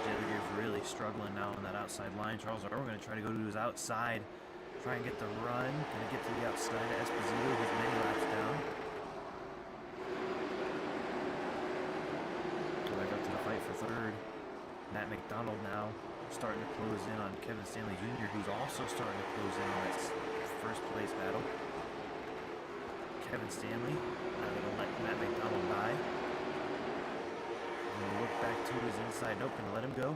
Jay LeGrave really struggling now on that outside line. Charles Irwin going to try to go to his outside, try and get the run. Going to get to the outside of Esposito, who's many laps down. Back up to the fight for third. Matt McDonald now starting to close in on Kevin Stanley Jr., who's also starting to close in on that first place battle. Kevin Stanley not going to let Matt McDonald die. Going to look back to his inside. Nope, going to let him go.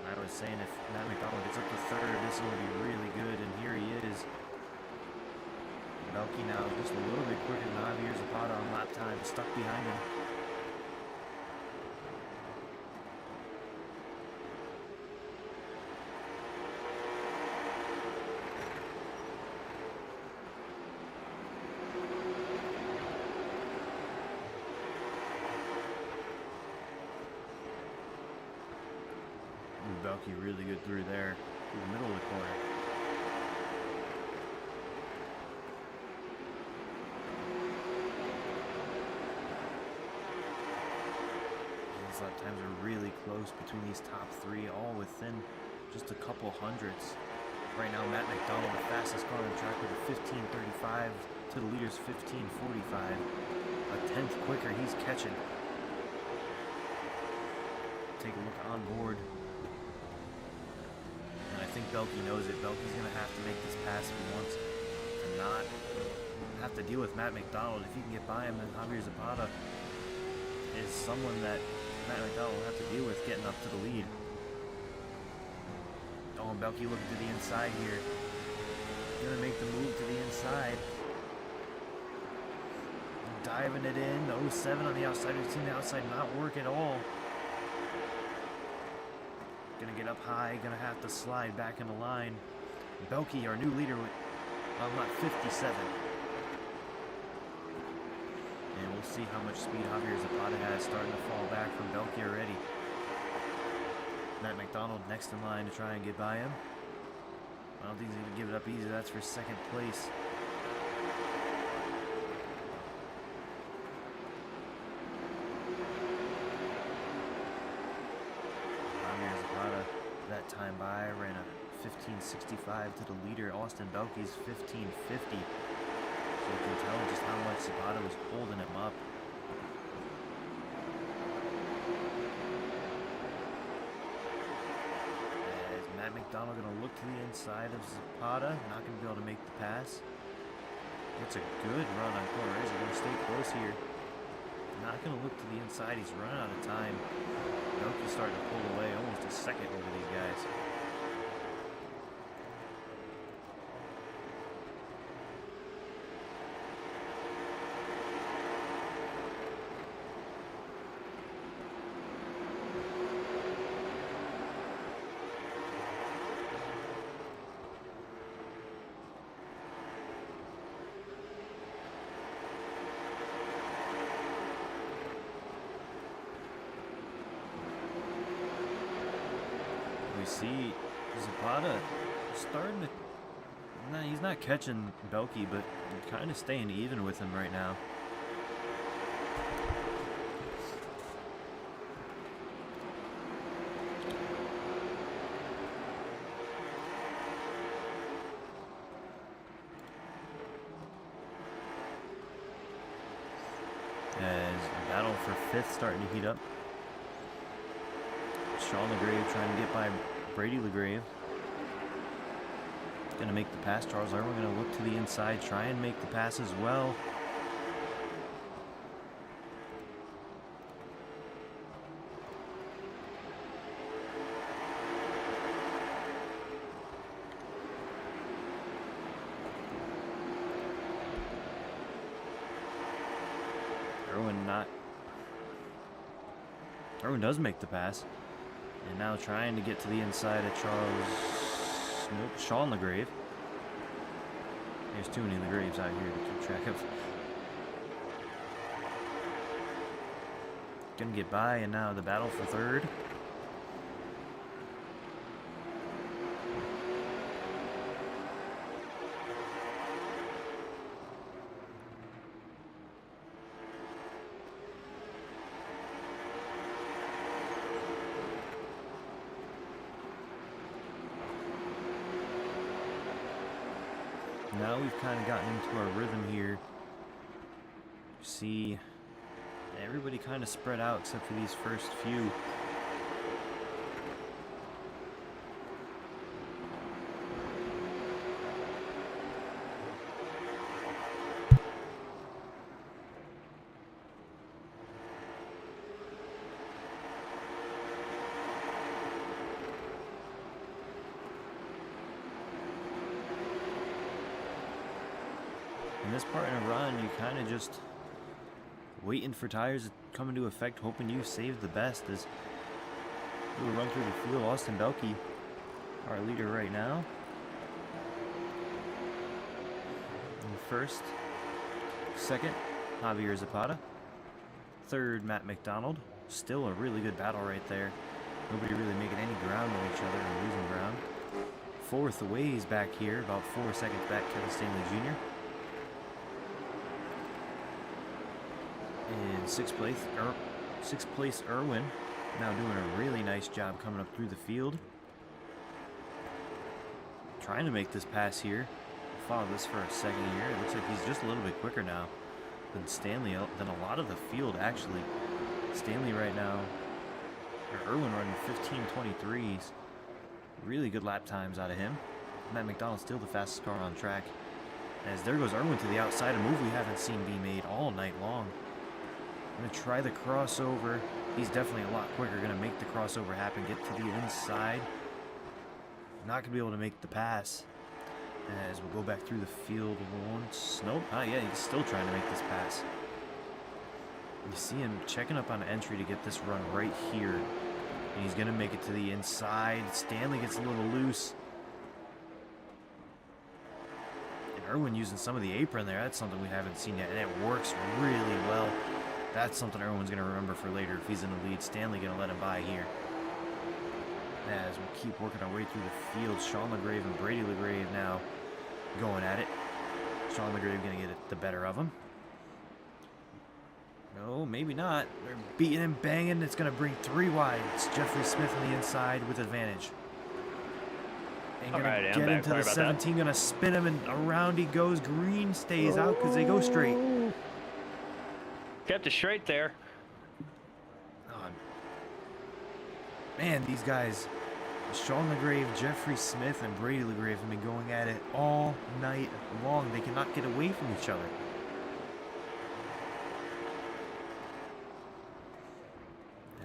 And I was saying if Matt McDonald gets up to third, this is going to be really good, and here he is. Belky now just a little bit quicker than Javier Zapata on lap time, stuck behind him. Belky really good through there, through the middle of the corner. These lap times are really close between these top 3, all within just a couple hundreds. Right now, Matt McDonald, the fastest car on the track with a 15:35 to the leader's 15:45. A tenth quicker, he's catching. Take a look on board. I think Belky knows it. Belky's going to have to make this pass if he wants to not have to deal with Matt McDonald. If he can get by him, then Javier Zapata is someone that Matt McDonald will have to deal with getting up to the lead. Oh, and Belky looking to the inside here. Going to make the move to the inside. Diving it in. The 07 on the outside. We've seen the outside not work at all. Gonna get up high, gonna have to slide back in the line. Belky, our new leader, on lap 57. And we'll see how much speed Javier Zapata has, starting to fall back from Belky already. Matt McDonald next in line to try and get by him. I don't think he's going to give it up easy. That's for second place. That time by ran a 15:65 to the leader. Austin Belkey's 15:50. So you can tell just how much Zapata was holding him up. As Matt McDonald going to look to the inside of Zapata, not going to be able to make the pass. It's a good run on corner. Is he going to stay close here? Not going to look to the inside. He's running out of time. Belkey's starting to pull away, almost a second over these guys. We see Zapata starting to... Nah, he's not catching Belkey, but kind of staying even with him right now. As the battle for fifth starting to heat up. Sean LeGrave trying to get by Brady LeGrave. Going to make the pass. Charles Irwin going to look to the inside, try and make the pass as well. Irwin does make the pass. And now trying to get to the inside of Sean LeGrave. There's too many LeGraves out here to keep track of. Gonna get by, and now the battle for third. Now we've kind of gotten into our rhythm here. See, everybody kind of spread out except for these first few. In this part in a run, you kind of just waiting for tires to come into effect, hoping you save the best. As we run through the field, Austin Belkey, our leader right now. In first, second, Javier Zapata. Third, Matt McDonald. Still a really good battle right there. Nobody really making any ground on each other or losing ground. Fourth, Waze back here, about 4 seconds back, Kevin Stanley Jr. And sixth place, Irwin, now doing a really nice job coming up through the field. Trying to make this pass here. Follow this for a second here. It looks like he's just a little bit quicker now than Stanley, than a lot of the field actually. Stanley right now, or Irwin running 15:23s. Really good lap times out of him. Matt McDonald still the fastest car on track. As there goes Irwin to the outside, a move we haven't seen be made all night long. Gonna try the crossover. He's definitely a lot quicker. Gonna make the crossover happen. Get to the inside. Not gonna be able to make the pass. As we'll go back through the field once. Nope. Not yet. He's still trying to make this pass. You see him checking up on entry to get this run right here. And he's gonna make it to the inside. Stanley gets a little loose. And Irwin using some of the apron there. That's something we haven't seen yet. And it works really well. That's something Irwin's going to remember for later if he's in the lead. Stanley going to let him by here. as we keep working our way through the field. Sean LeGrave and Brady LeGrave now going at it. Sean LeGrave going to get the better of him. No, maybe not. They're beating and banging. It's going to bring 3 wide. It's Jeffrey Smith on the inside with advantage. And going to get into the 17. Going to spin him, and around he goes. Green stays out because they go straight. Kept it straight there. Man, these guys, Sean LeGrave, Jeffrey Smith, and Brady LeGrave have been going at it all night long. They cannot get away from each other.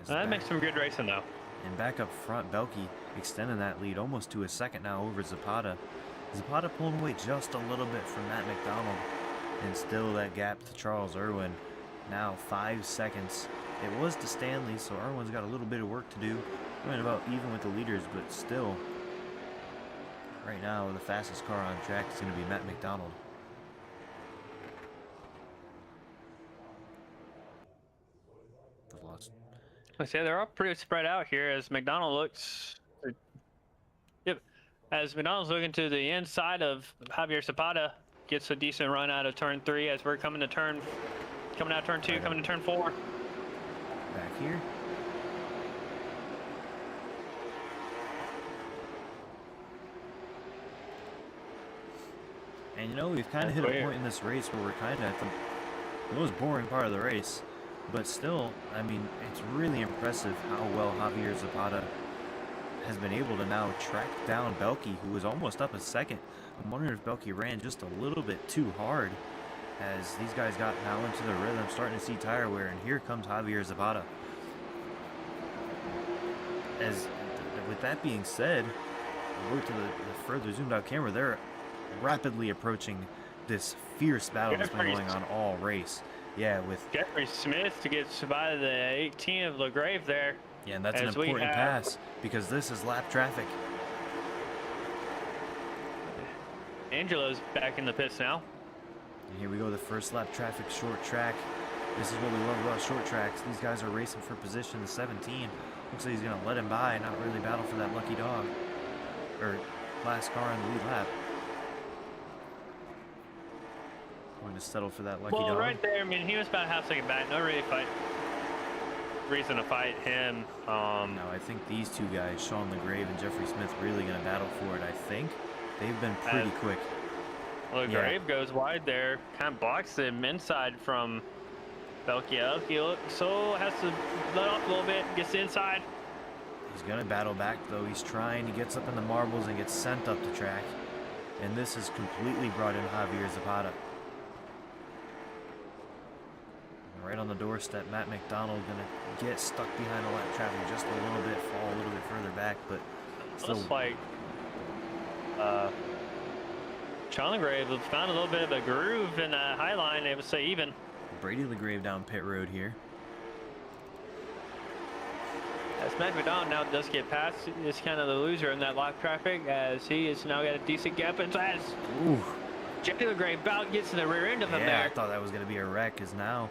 That makes some good racing, though. And back up front, Belke extending that lead almost to a second now over Zapata. Zapata pulling away just a little bit from Matt McDonald. And still that gap to Charles Irwin. Now 5 seconds. It was to Stanley, so Irwin's got a little bit of work to do. Going about even with the leaders, but still, right now, the fastest car on track is going to be Matt McDonald. I say they're all pretty spread out here as McDonald looks. Yep, as McDonald's looking to the inside of Javier Zapata, gets a decent run out of turn 3 as we're coming out of turn 2, coming to turn 4. Back here. And you know, we've kind of hit a point in this race where we're kind of at the most boring part of the race. But still, I mean, it's really impressive how well Javier Zapata has been able to now track down Belke, who was almost up a second. I'm wondering if Belke ran just a little bit too hard as these guys got now into the rhythm, starting to see tire wear, and here comes Javier Zapata. As with that being said, we'll go to the further zoomed out camera. They're rapidly approaching this fierce battle that's been going on all race. Yeah, with Jeffrey Smith to get by the 18 of LeGrave there. Yeah, and that's an important pass because this is lap traffic. Angelo's back in the pits now. And here we go, the first lap traffic short track. This is what we love about short tracks. These guys are racing for position. The 17 looks like he's going to let him by and not really battle for that lucky dog. Or last car in the lead lap. Going to settle for that lucky dog. Well, right there, I mean, he was about half second back. No really reason to fight him. No, I think these two guys, Sean LeGrave and Jeffrey Smith, really going to battle for it, I think. They've been pretty quick. LeGrave goes wide there, kind of blocks him inside from Belke. So has to let off a little bit, gets inside. He's going to battle back, though. He's trying. He gets up in the marbles and gets sent up the track. And this has completely brought in Javier Zapata. Right on the doorstep, Matt McDonald going to get stuck behind the lap traffic just a little bit, fall a little bit further back, but still. Looks like Sean LeGrave found a little bit of a groove in the high line, they would say even. Brady LeGrave down pit road here. As Matt McDonald now does get past, is kind of the loser in that lap traffic as he has now got a decent gap inside. Ooh. Jeffrey LeGrave about gets in the rear end of him there. I thought that was going to be a wreck, as now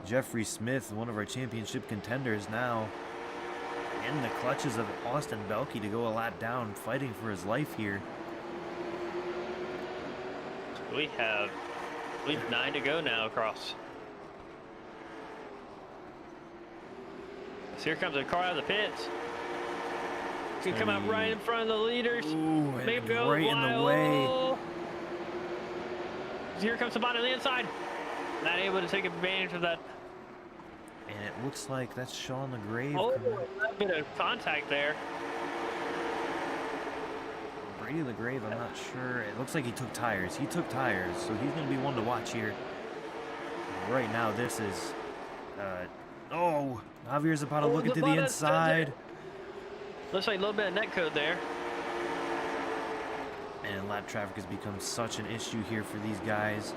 Jeffrey Smith, one of our championship contenders, now in the clutches of Austin Belke to go a lap down, fighting for his life here. We have, I believe, 9 to go now across. So here comes a car out of the pits. It's going to come out right in front of the leaders. Ooh, right in the way. Here comes somebody on the inside. Not able to take advantage of that. And it looks like that's Sean LeGrave. Oh, a bit of contact there. Brady LeGrave, I'm not sure. It looks like he took tires. He took tires, so he's going to be one to watch here. Right now, this is... oh, Javier Zapata looking to the inside. Looks like a little bit of netcode there. And lap traffic has become such an issue here for these guys.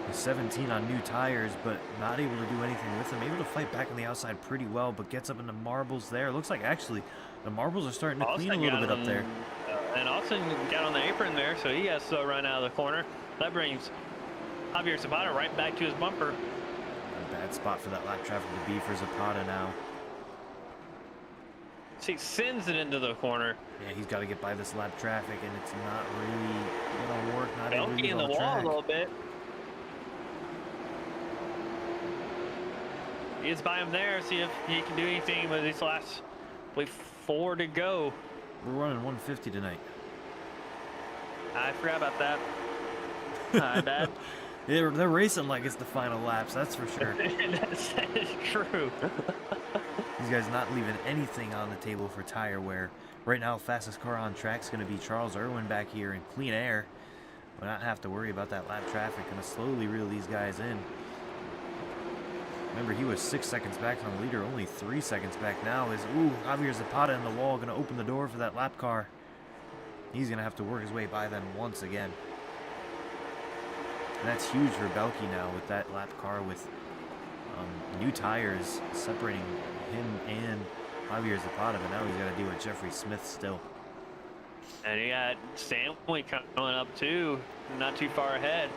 The 17 on new tires, but not able to do anything with them. Able to fight back on the outside pretty well, but gets up in the marbles there. Looks like actually the marbles are starting to clean a little bit up there. And Austin got on the apron there, so he has to run out of the corner. That brings Javier Zapata right back to his bumper. A bad spot for that lap traffic to be for Zapata now. He sends it into the corner. Yeah, he's got to get by this lap traffic, and it's not really gonna work. Not able to Belky use in the all the wall a track. little bit. He gets by him there. See if he can do anything with these last, I believe, 4 to go. We're running 150 tonight. I forgot about that. My bad. They're racing like it's the final laps, that's for sure. That is true. These guys not leaving anything on the table for tire wear. Right now, fastest car on track is going to be Charles Irwin back here in clean air. We'll not have to worry about that lap traffic. Going to slowly reel these guys in. Remember, he was 6 seconds back on the leader, only 3 seconds back now. Javier Zapata in the wall, going to open the door for that lap car. He's going to have to work his way by them once again. And that's huge for Belky now with that lap car with new tires separating him and Javier Zapata, but now he's got to deal with Jeffrey Smith still. And he got Stanley coming up too, not too far ahead.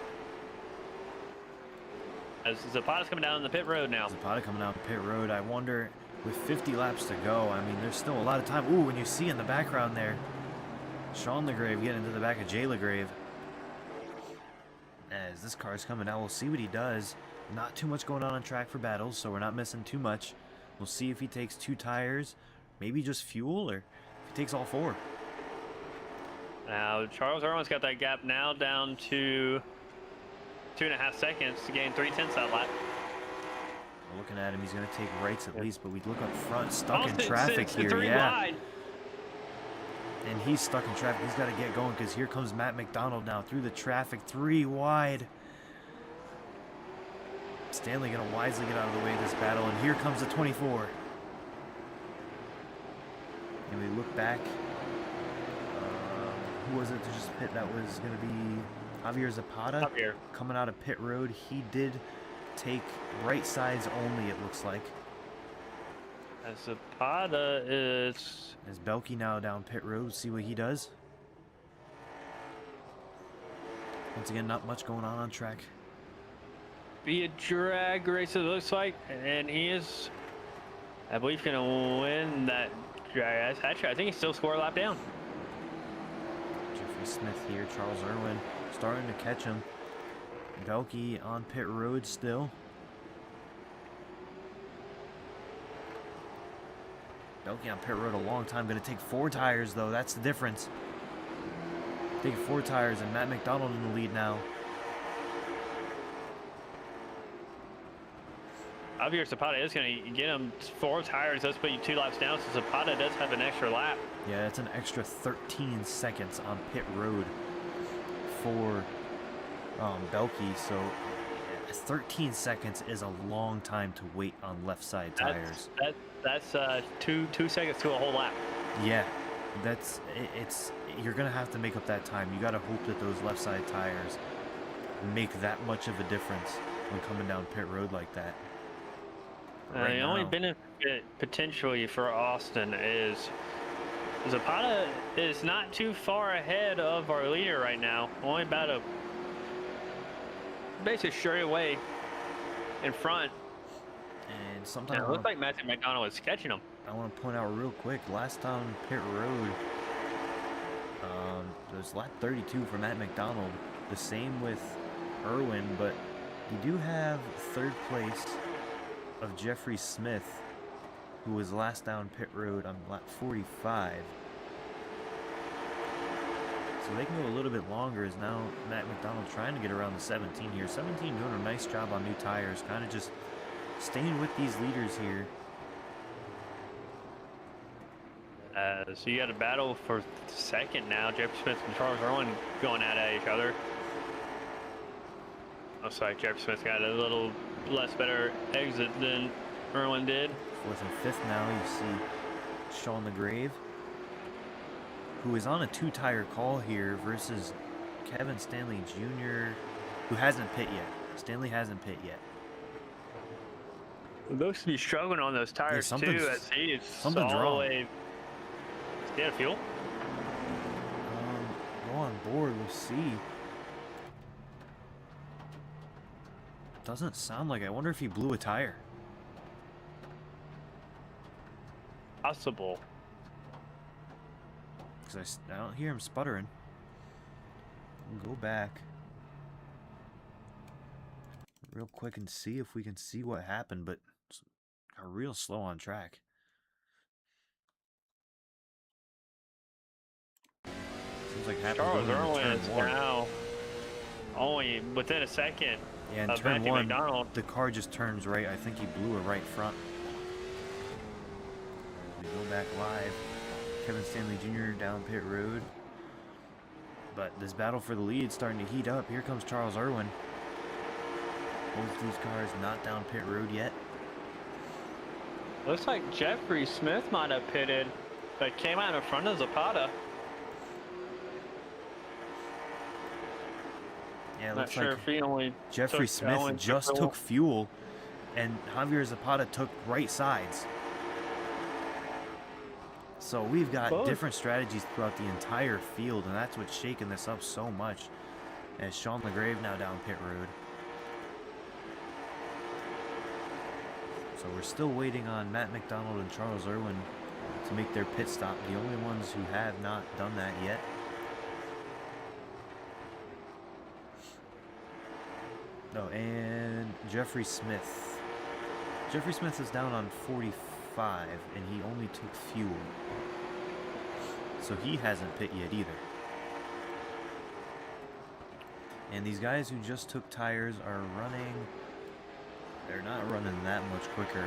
As Zapata's coming down the pit road now. Zapata coming out pit road. I wonder, with 50 laps to go, I mean, there's still a lot of time. Ooh, when you see in the background there, Sean LeGrave getting into the back of Jay LeGrave. As this car is coming out, we'll see what he does. Not too much going on track for battles, so we're not missing too much. We'll see if he takes 2 tires, maybe just fuel, or if he takes all 4. Now, Charles Irwin's got that gap now down to 2.5 seconds to gain 3/10 that lap. We're looking at him, he's going to take rights at least, but we look up front, stuck in Austin traffic sits to here, 3 yeah. wide. And he's stuck in traffic. He's got to get going because here comes Matt McDonald now through the traffic, 3 wide. Stanley going to wisely get out of the way of this battle, and here comes the 24. And we look back. Who was it to just pit? That was going to be Javier Zapata. Javier. Coming out of pit road. He did take right sides only, it looks like. As Zapata is... As Belky now down pit road, see what he does. Once again, not much going on track. Be a drag race, it looks like, and he is, I believe, going to win that drag. Actually, I think he's still score a lap down. Jeffrey Smith here, Charles Irwin starting to catch him. Belky on pit road still. Belky on pit road a long time. Going to take 4 tires, though. That's the difference. Taking 4 tires, and Matt McDonald in the lead now. Javier Zapata is going to get him 4 tires. That's put you 2 laps down, so Zapata does have an extra lap. Yeah, that's an extra 13 seconds on pit road for Belky. So 13 seconds is a long time to wait on left side tires. That's 2 seconds to a whole lap. Yeah, you're gonna have to make up that time. You gotta hope that those left side tires make that much of a difference when coming down pit road like that. The only benefit potentially for Austin is Zapata is not too far ahead of our leader right now. Only about a basically straight away in front. And sometimes it looks like Matthew McDonald is catching him. I want to point out real quick, last time pit road, there's lap 32 for Matt McDonald. The same with Irwin, but you do have 3rd place of Jeffrey Smith, who was last down pit road on lap 45. So they can go a little bit longer as now Matt McDonald trying to get around the 17 here. 17 doing a nice job on new tires, kind of just staying with these leaders here. So you got a battle for 2nd now. Jeffrey Smith and Charles Irwin going at each other. Looks like Jeffrey Smith got a little less better exit than Irwin did. 4th and 5th now, you see Sean LeGrave, who is on a 2-tire call here versus Kevin Stanley Jr., who hasn't pit yet. Stanley hasn't pit yet. Looks to be struggling on those tires too. As he is something's all wrong. the way. Is he out of fuel? Go on board, we'll see. Doesn't sound like it. I wonder if he blew a tire. Possible. Because I don't hear him sputtering. We'll go back real quick and see if we can see what happened, but are real slow on track. Seems like happens Charles going into Irwin turn is 1. now only within a second. Yeah, in of turn Matthew 1, McDonald. the car just turns right. I think he blew a right front. We go back live. Kevin Stanley Jr. down pit road. But this battle for the lead starting to heat up. Here comes Charles Irwin. Both these cars not down pit road yet. Looks like Jeffrey Smith might have pitted, but came out in front of Zapata. Yeah, it Not looks sure like if he only Jeffrey took Smith just took fuel, and Javier Zapata took right sides. So we've got different strategies throughout the entire field, and that's what's shaking this up so much. As Sean LaGrave now down pit road. So we're still waiting on Matt McDonald and Charles Irwin to make their pit stop. The only ones who have not done that yet. Oh, and Jeffrey Smith. Jeffrey Smith is down on 45, and he only took fuel. So he hasn't pit yet either. And these guys who just took tires are running. They're not running that much quicker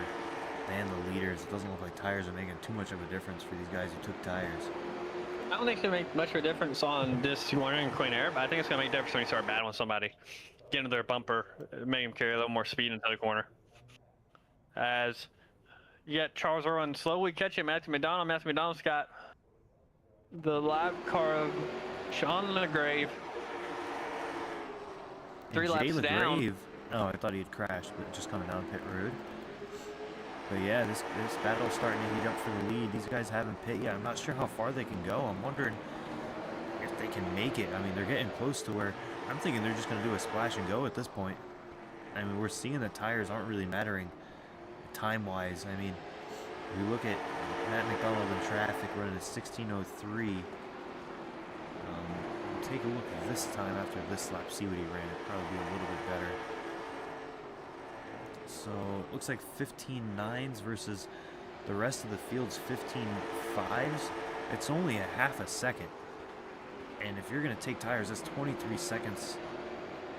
than the leaders. It doesn't look like tires are making too much of a difference for these guys who took tires. I don't think it's going to make much of a difference on this one in Queen Air, but I think it's going to make a difference when you start battling somebody. Get into their bumper, make them carry a little more speed into the corner. As you get Charles Irwin slowly catching Matthew McDonald. Matthew McDonald's got the lap car of Sean LaGrave. 3 laps down. Oh, I thought he had crashed, but just coming down pit road. But yeah, this battle's starting to heat up for the lead. These guys haven't pit yet. I'm not sure how far they can go. I'm wondering if they can make it. I mean, they're getting close to where I'm thinking they're just going to do a splash and go at this point. I mean, we're seeing the tires aren't really mattering time-wise. I mean, if we look at Matt McDonald in traffic running at 16:03. We'll take a look at this time after this lap, see what he ran. It'd probably be a little bit better. So it looks like 15.9s versus the rest of the field's 15.5s. It's only a half a second. And if you're going to take tires, that's 23 seconds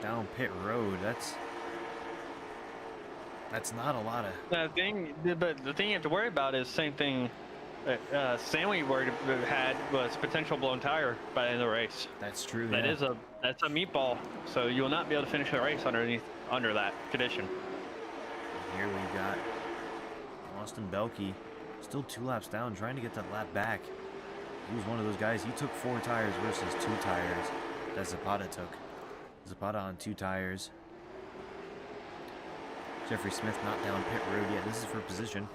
down pit road. That's not a lot of... But the thing you have to worry about is the same thing Stanley had was potential blown tire by the end of the race. That's true. That's a meatball. So you will not be able to finish the race under that condition. Here we got Austin Belkey, still 2 laps down, trying to get that lap back. He was one of those guys. He took 4 tires versus 2 tires that Zapata took. Zapata on 2 tires. Jeffrey Smith not down pit road yet. This is for position.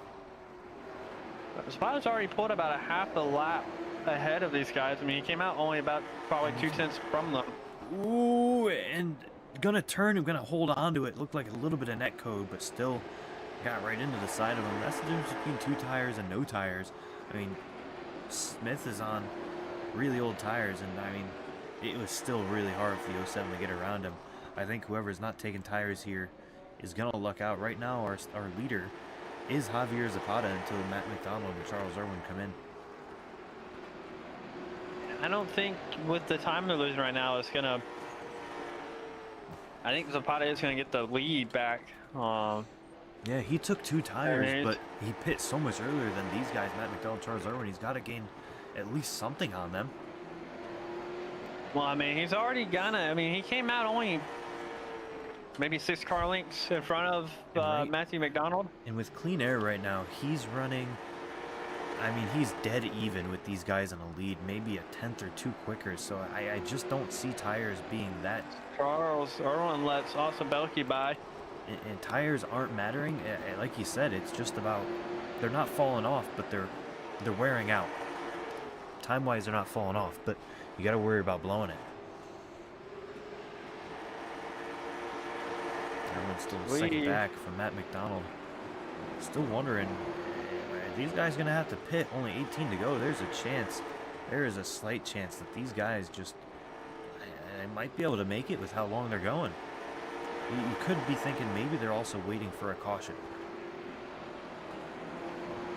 Zapata's already pulled about a half a lap ahead of these guys. I mean, he came out only about probably 2/10 from them. Ooh, and gonna turn and gonna hold on to it. Looked like a little bit of net code, but still got right into the side of him. That's the difference between 2 tires and no tires. I mean, Smith is on really old tires, and I mean, it was still really hard for the 07 to get around him. I think whoever's not taking tires here is gonna luck out. Right now, our leader is Javier Zapata until Matt McDonald and Charles Irwin come in. I don't think with the time they're losing right now, it's gonna. I think Zapata is gonna get the lead back. Yeah, he took 2 tires, but he pit so much earlier than these guys, Matt McDonald, Charles Irwin. He's got to gain at least something on them. Well, I mean, he's already gonna. I mean, he came out only maybe 6 car lengths in front of Matthew McDonald. And with clean air right now, he's running. I mean, he's dead even with these guys in the lead, maybe a 10th or 2 quicker. So I just don't see tires being that. Charles Irwin lets Austin Belkey by. And tires aren't mattering. Like you said, it's just about they're not falling off, but they're wearing out. Time-wise, they're not falling off, but you got to worry about blowing it. Everyone's still a second back from Matt McDonald. Still wondering, are these guys going to have to pit? Only 18 to go. There's a chance there is a slight chance that these guys just might be able to make it with how long they're going. You could be thinking maybe they're also waiting for a caution.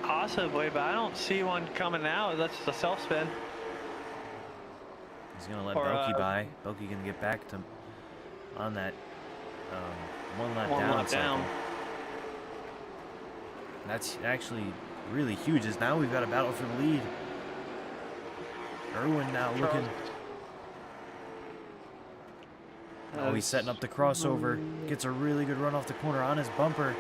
Possibly, but I don't see one coming out. That's just a self spin. He's gonna let Belky by. Belky gonna get back to on that one lap down. That's actually really huge. Is now we've got a battle for the lead. Irwin now looking. Oh, he's setting up the crossover. Gets a really good run off the corner on his bumper.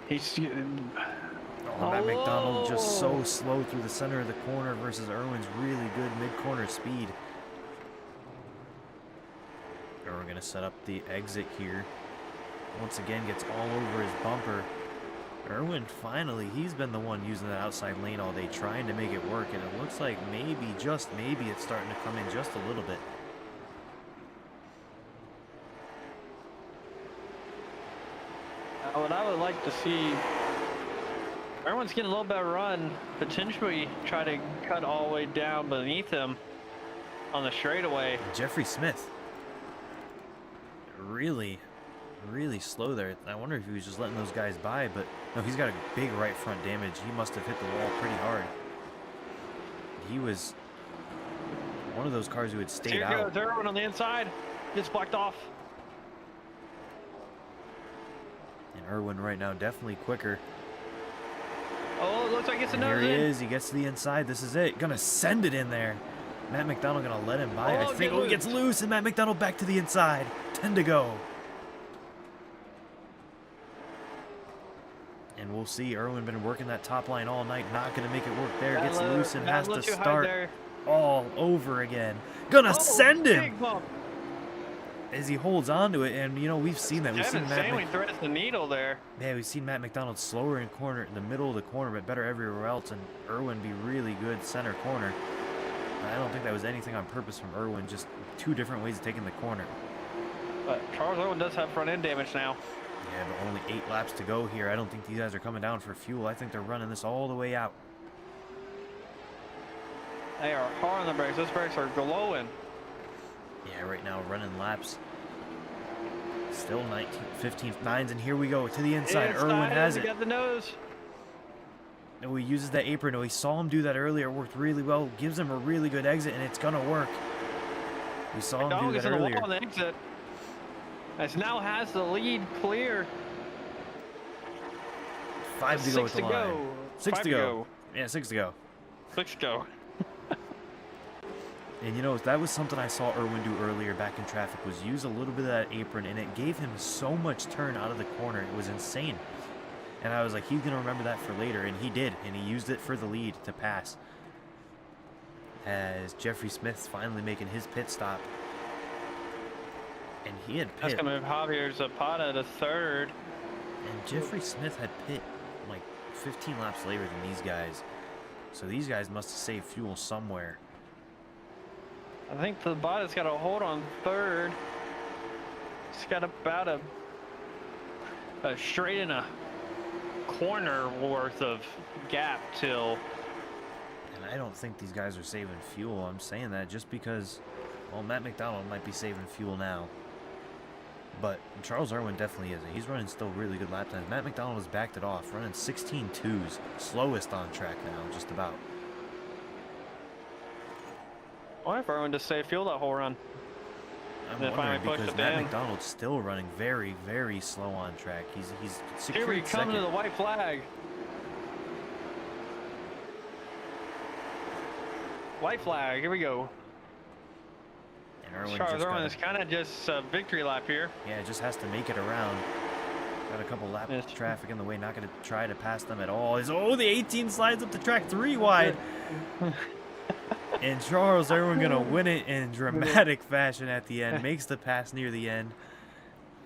Matt McDonald just so slow through the center of the corner versus Irwin's really good mid-corner speed. Irwin gonna set up the exit here. Once again, gets all over his bumper. Irwin finally, he's been the one using that outside lane all day, trying to make it work, and it looks like maybe, just maybe, it's starting to come in just a little bit. What I would like to see, everyone's getting a little bit of run, potentially try to cut all the way down beneath him on the straightaway. Jeffrey Smith, really slow there. I wonder if he was just letting those guys by, but no, he's got a big right front damage. He must have hit the wall pretty hard. He was one of those cars who had stayed out. Here goes Irwin on the inside, gets blocked off. And Irwin right now definitely quicker. Oh, it looks like it's another. Here he is. He gets to the inside. This is it. Gonna send it in there. Matt McDonald gonna let him by. I think he gets loose, and Matt McDonald back to the inside. 10 to go. And we'll see. Irwin been working that top line all night. Not gonna make it work there. Gets loose and has to start all over again. Gonna send him. As he holds on to it, and you know, we've seen that. We've seen Matt threads the needle there. Yeah, we've seen Matt McDonald slower in the middle of the corner, but better everywhere else, and Irwin be really good center corner. I don't think that was anything on purpose from Irwin, just two different ways of taking the corner. But Charles Irwin does have front end damage now. Yeah, but only 8 laps to go here. I don't think these guys are coming down for fuel. I think they're running this all the way out. They are hard on the brakes. Those brakes are glowing. Yeah, right now running laps. Still 15th, 9s, and here we go to the inside. Irwin has it. Got the nose. Oh, he uses that apron. Oh, he saw him do that earlier. It worked really well. Gives him a really good exit, and it's gonna work. We saw him do that earlier. On the exit. As now has the lead clear. 5 to go with the line. 6 to go. Yeah, 6 to go. 6 to go. And you know, that was something I saw Irwin do earlier back in traffic, was use a little bit of that apron, and it gave him so much turn out of the corner. It was insane. And I was like, he's going to remember that for later, and he did, and he used it for the lead to pass. As Jeffrey Smith's finally making his pit stop. And he had pit. That's going to move Javier Zapata to 3rd. And Jeffrey Smith had pit like 15 laps later than these guys. So these guys must have saved fuel somewhere. I think the Zapata's got a hold on 3rd. He's got about a straight and a corner worth of gap till. And I don't think these guys are saving fuel. I'm saying that just because, well, Matt McDonald might be saving fuel now. But Charles Irwin definitely isn't. He's running still really good lap times. Matt McDonald has backed it off, running 16.2s. Slowest on track now, just about. Why if Irwin just saved fuel that whole run? I'm wondering because Matt McDonald's still running very, very slow on track. He's secured Here we come to the white flag. White flag, here we go. And Charles Irwin is kind of just a victory lap here. Yeah, just has to make it around. Got a couple laps of traffic in the way, not going to try to pass them at all. Oh, the 18 slides up the track 3 wide. And Charles Irwin going to win it in dramatic fashion at the end. Makes the pass near the end.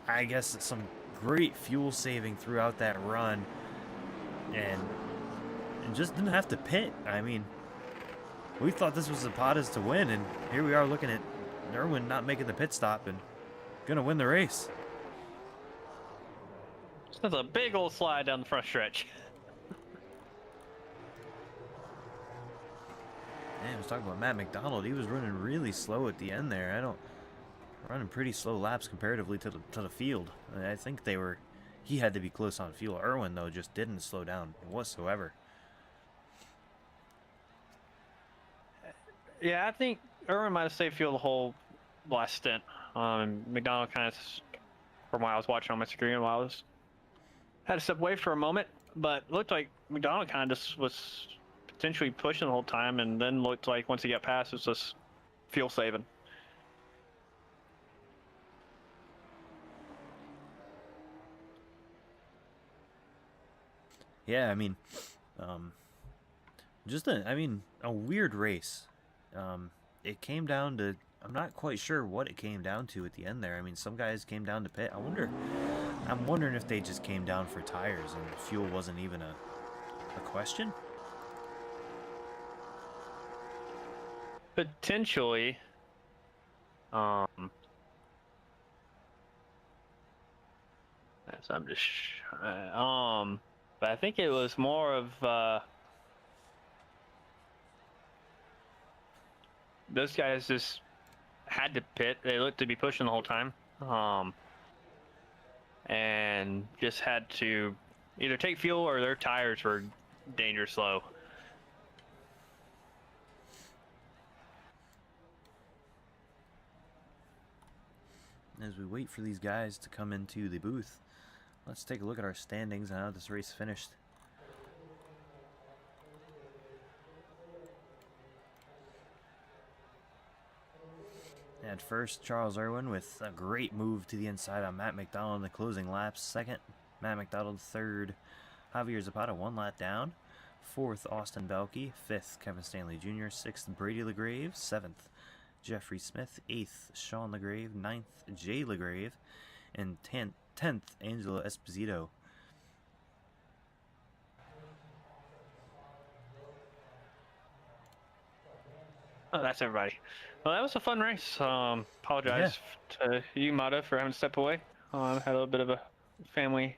I guess some great fuel saving throughout that run. And just didn't have to pit. I mean, we thought this was Zapata's to win. And here we are looking at Irwin not making the pit stop and going to win the race. That's a big old slide down the front stretch. was talking about Matt McDonald. He was running really slow at the end there. Running pretty slow laps comparatively to the field. I think he had to be close on fuel. Irwin though just didn't slow down whatsoever. Yeah, I think Irwin might have saved fuel the whole last stint. McDonald kind of, from what I was watching on my screen, while I had to step away for a moment, but it looked like McDonald kind of just was potentially pushing the whole time, and then looked like once he got past, it was just fuel saving. Yeah, I mean, a weird race. It came down to, I'm not quite sure what it came down to at the end there. I mean, some guys came down to pit. I'm wondering if they just came down for tires and fuel wasn't even a question. Potentially. So I'm just, but I think it was more of, those guys just had to pit. They looked to be pushing the whole time, and just had to either take fuel or their tires were dangerous slow. As we wait for these guys to come into the booth, let's take a look at our standings and how this race finished. At first, Charles Irwin with a great move to the inside on Matt McDonald in the closing laps. Second, Matt McDonald. Third, Javier Zapata 1 lap down. Fourth, Austin Belke. Fifth, Kevin Stanley Jr. Sixth, Brady LaGrave. Seventh, Jeffrey Smith. Eighth, Sean LaGrave. Ninth, Jay LaGrave. And 10th, Angelo Esposito. Oh, that's everybody. Well, that was a fun race. Apologize to you, Mata, for having to step away. Had a little bit of a family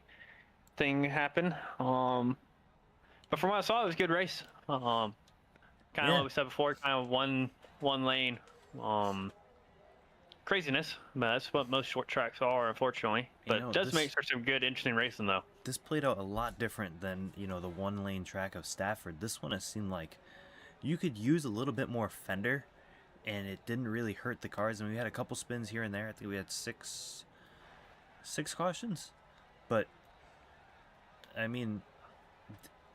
thing happen. But from what I saw, it was a good race. Kind of what we said before, kind of one lane. Craziness, but that's what most short tracks are, unfortunately. But it does make for some good, interesting racing, though. This played out a lot different than, the one lane track of Stafford. This one, it seemed like you could use a little bit more fender, and it didn't really hurt the cars. I mean, we had a couple spins here and there. I think we had six cautions, but I mean,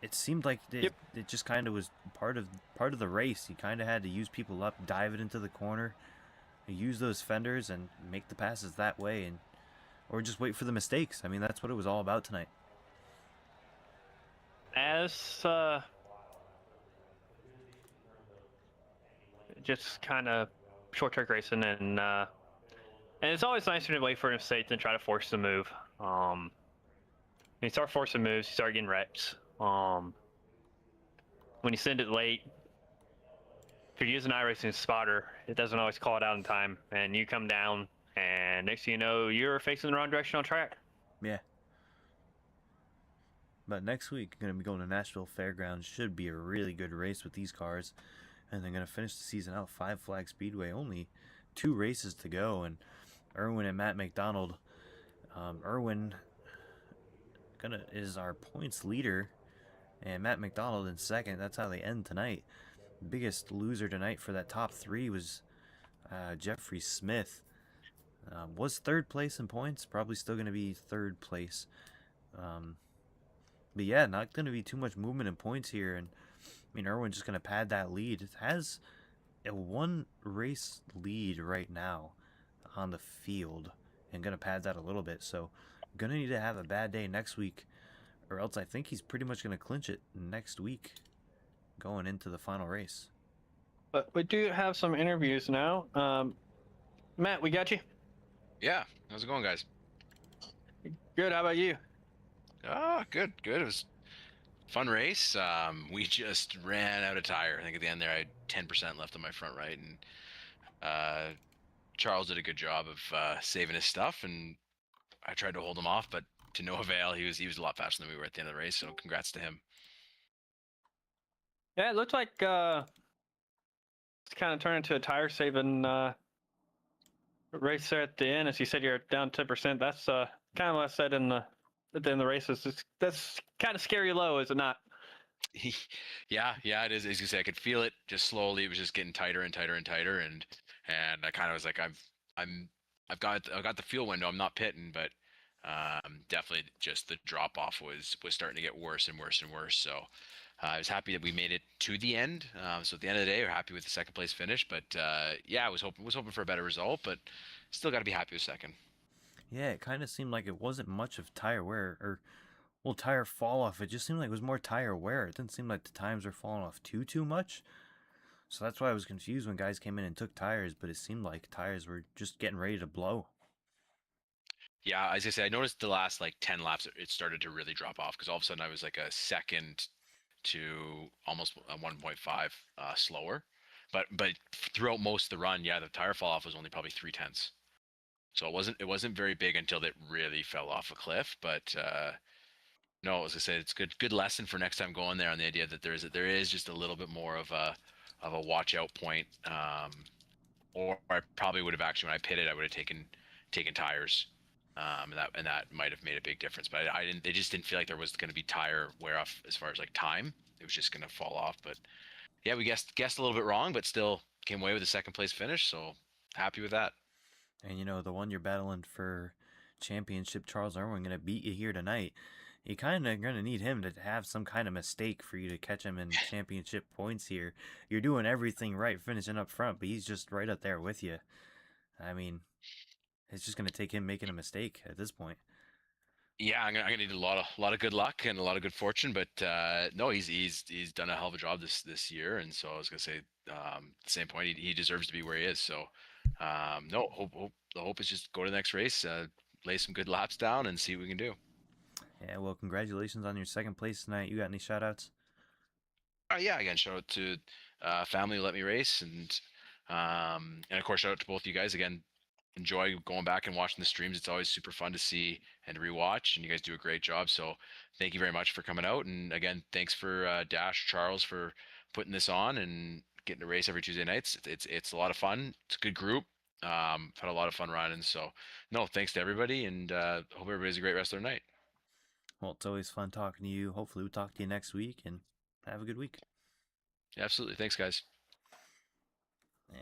it seemed like it just kind of was part of the race. You kind of had to use people up, dive it into the corner, use those fenders, and make the passes that way, or just wait for the mistakes. I mean, that's what it was all about tonight. As just kind of short track racing, and it's always nicer to wait for a mistake than try to force the move. When you start forcing moves, you start getting wrecked. When you send it late, if you're using iRacing spotter, it doesn't always call it out in time, and you come down, and next thing you know, you're facing the wrong direction on track. Yeah. But next week, going to be going to Nashville Fairgrounds. Should be a really good race with these cars. And they're going to finish the season out 5 Flag Speedway. Only 2 races to go. And Irwin and Matt McDonald. Irwin is our points leader. And Matt McDonald in second. That's how they end tonight. Biggest loser tonight for that top 3 was Jeffrey Smith. Was 3rd place in points. Probably still going to be 3rd place. But yeah, not going to be too much movement in points here. And I mean, Irwin's just going to pad that lead. It has a 1-race lead right now on the field, and going to pad that a little bit. So, going to need to have a bad day next week, or else I think he's pretty much going to clinch it next week going into the final race. But we do have some interviews now. Matt, we got you? Yeah. How's it going, guys? Good. How about you? Good. It was fun race. We just ran out of tire. I think at the end there I had 10% left on my front right, and Charles did a good job of saving his stuff, and I tried to hold him off, but to no avail. He was a lot faster than we were at the end of the race, so congrats to him. Yeah, it looked like kind of turned into a tire saving race there at the end. As you said, you're down 10%. That's kind of what I said in the at the end of the races. That's kind of scary low, is it not? Yeah, it is. As you say, I could feel it just slowly. It was just getting tighter and tighter and tighter, and I kind of was like, I've got the fuel window. I'm not pitting, but definitely just the drop off was starting to get worse and worse and worse. So I was happy that we made it to the end. So at the end of the day, we're happy with the second place finish. But yeah, I was hoping for a better result, but still got to be happy with second. Yeah, it kind of seemed like it wasn't much of tire wear or well, tire fall off. It just seemed like it was more tire wear. It didn't seem like the times were falling off too much. So that's why I was confused when guys came in and took tires, but it seemed like tires were just getting ready to blow. Yeah, as I say, I noticed the last like 10 laps, it started to really drop off because all of a sudden I was like a second to almost a 1.5 slower. But throughout most of the run, yeah, the tire fall off was only probably 3/10. So it wasn't very big until it really fell off a cliff. But no, as I said, it's good lesson for next time going there on the idea that there is just a little bit more of a watch out point. Or I probably would have actually when I pitted, I would have taken tires. And that might have made a big difference, but I didn't. They just didn't feel like there was going to be tire wear off as far as like time. It was just going to fall off. But yeah, we guessed a little bit wrong, but still came away with a second place finish. So happy with that. And you know, the one you're battling for championship, Charles Irwin, going to beat you here tonight. You kind of going to need him to have some kind of mistake for you to catch him in championship points here. You're doing everything right, finishing up front, but he's just right up there with you. I mean, it's just going to take him making a mistake at this point. Yeah, I'm gonna need a lot of good luck and a lot of good fortune, but no, he's done a hell of a job this year, and so I was gonna say the same point, he deserves to be where he is. So no, the hope is just go to the next race, lay some good laps down, and see what we can do. Yeah, well, congratulations on your second place tonight. You got any shout outs? Yeah, again, shout out to family who let me race, and of course shout out to both of you guys again. Enjoy going back and watching the streams. It's always super fun to see and rewatch, and you guys do a great job. So thank you very much for coming out. And again, thanks for Dash Charles for putting this on and getting to race every Tuesday nights. It's a lot of fun. It's a good group. Had a lot of fun riding. So no, thanks to everybody, and hope everybody has a great rest of their night. Well, it's always fun talking to you. Hopefully, we'll talk to you next week and have a good week. Yeah, absolutely. Thanks, guys.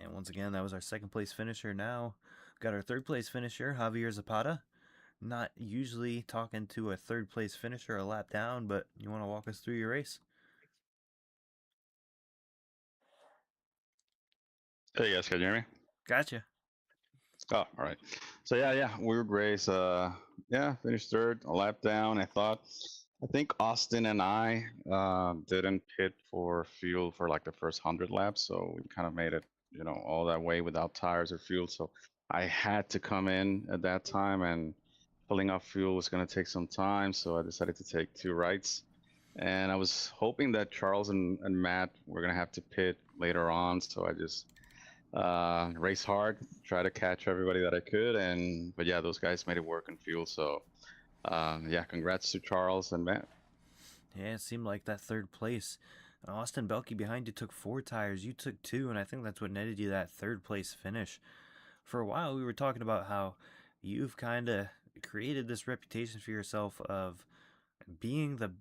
And once again, that was our second place finisher. Now, got our third place finisher, Javier Zapata. Not usually talking to a third place finisher a lap down, but you want to walk us through your race? Hey guys, can you hear me? Gotcha. Oh, all right. So yeah, weird race. Yeah, finished third, a lap down. I think Austin and I didn't pit for fuel for like the first 100 laps, so we kind of made it, all that way without tires or fuel. So I had to come in at that time, and filling up fuel was going to take some time, so I decided to take two rights. And I was hoping that Charles and Matt were going to have to pit later on, so I just race hard, try to catch everybody that I could, but yeah, those guys made it work on fuel. So yeah, congrats to Charles and Matt. Yeah, it seemed like that third place. Austin Belke behind you took 4 tires, you took 2, and I think that's what netted you that third place finish. For a while, we were talking about how you've kind of created this reputation for yourself of being the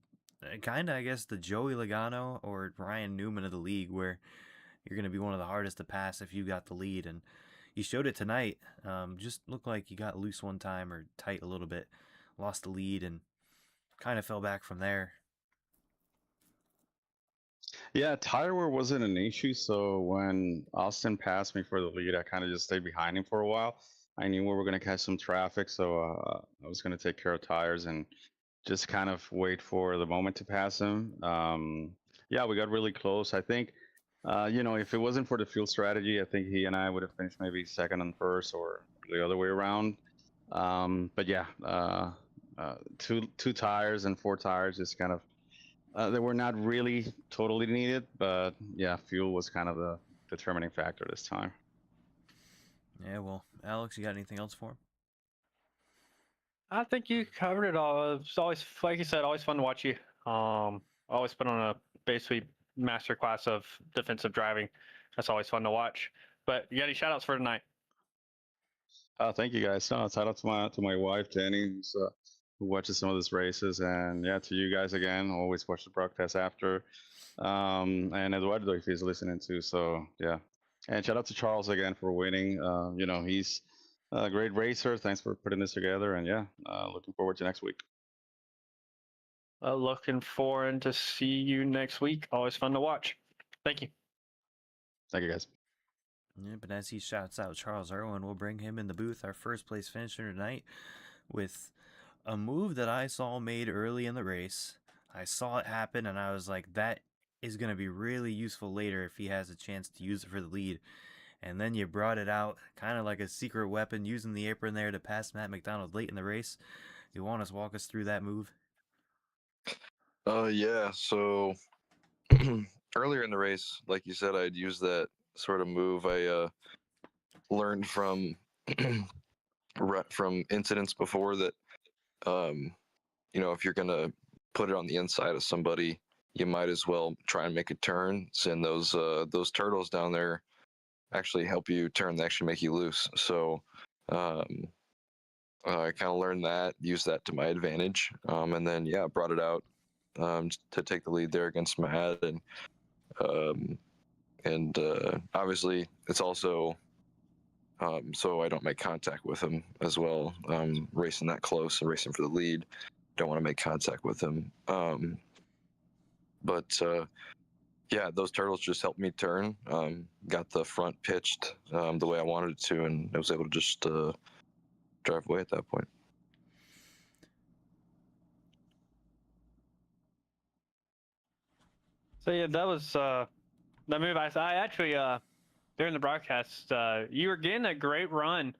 kind of, I guess, the Joey Logano or Ryan Newman of the league, where you're going to be one of the hardest to pass if you got the lead. And you showed it tonight. Just looked like you got loose one time or tight a little bit, lost the lead, and kind of fell back from there. Yeah, tire wear wasn't an issue. So when Austin passed me for the lead, I kind of just stayed behind him for a while. I knew we were going to catch some traffic, so I was going to take care of tires and just kind of wait for the moment to pass him. Yeah, we got really close. I think, if it wasn't for the fuel strategy, I think he and I would have finished maybe second and first or the other way around. But yeah, two tires and 4 tires just kind of, they were not really totally needed, but yeah, fuel was kind of the determining factor this time. Yeah, well, Alex, you got anything else for him? I think you covered it all. It's always, like you said, always fun to watch you. Always put on a basically master class of defensive driving. that's always fun to watch. But you got any shout outs for tonight? Thank you guys. No, shout out to my wife Jenny, who watches some of these races, and yeah, to you guys again. Always watch the broadcast after, and Eduardo if he's listening too. So yeah, and shout out to Charles again for winning. He's a great racer. Thanks for putting this together, and yeah, looking forward to next week. Looking forward to see you next week. Always fun to watch. Thank you. Thank you guys. Yeah, but as he shouts out Charles Irwin, we'll bring him in the booth, our first place finisher tonight, with a move that I saw made early in the race. I saw it happen, and I was like, that is going to be really useful later if he has a chance to use it for the lead. And then you brought it out, kind of like a secret weapon, using the apron there to pass Matt McDonald late in the race. You want to walk us through that move? Yeah, so earlier in the race, like you said, I'd use that sort of move I learned from from incidents before that if you're gonna put it on the inside of somebody, you might as well try and make a turn. And those turtles down there actually help you turn. They actually make you loose. So I kind of learned that, used that to my advantage, and then brought it out to take the lead there against Matt, and obviously it's also so I don't make contact with him as well. Racing that close and racing for the lead, don't want to make contact with him. But those turtles just helped me turn. Got the front pitched the way I wanted it to, and I was able to just drive away at that point. So yeah, that was the move. I actually during the broadcast, you were getting a great run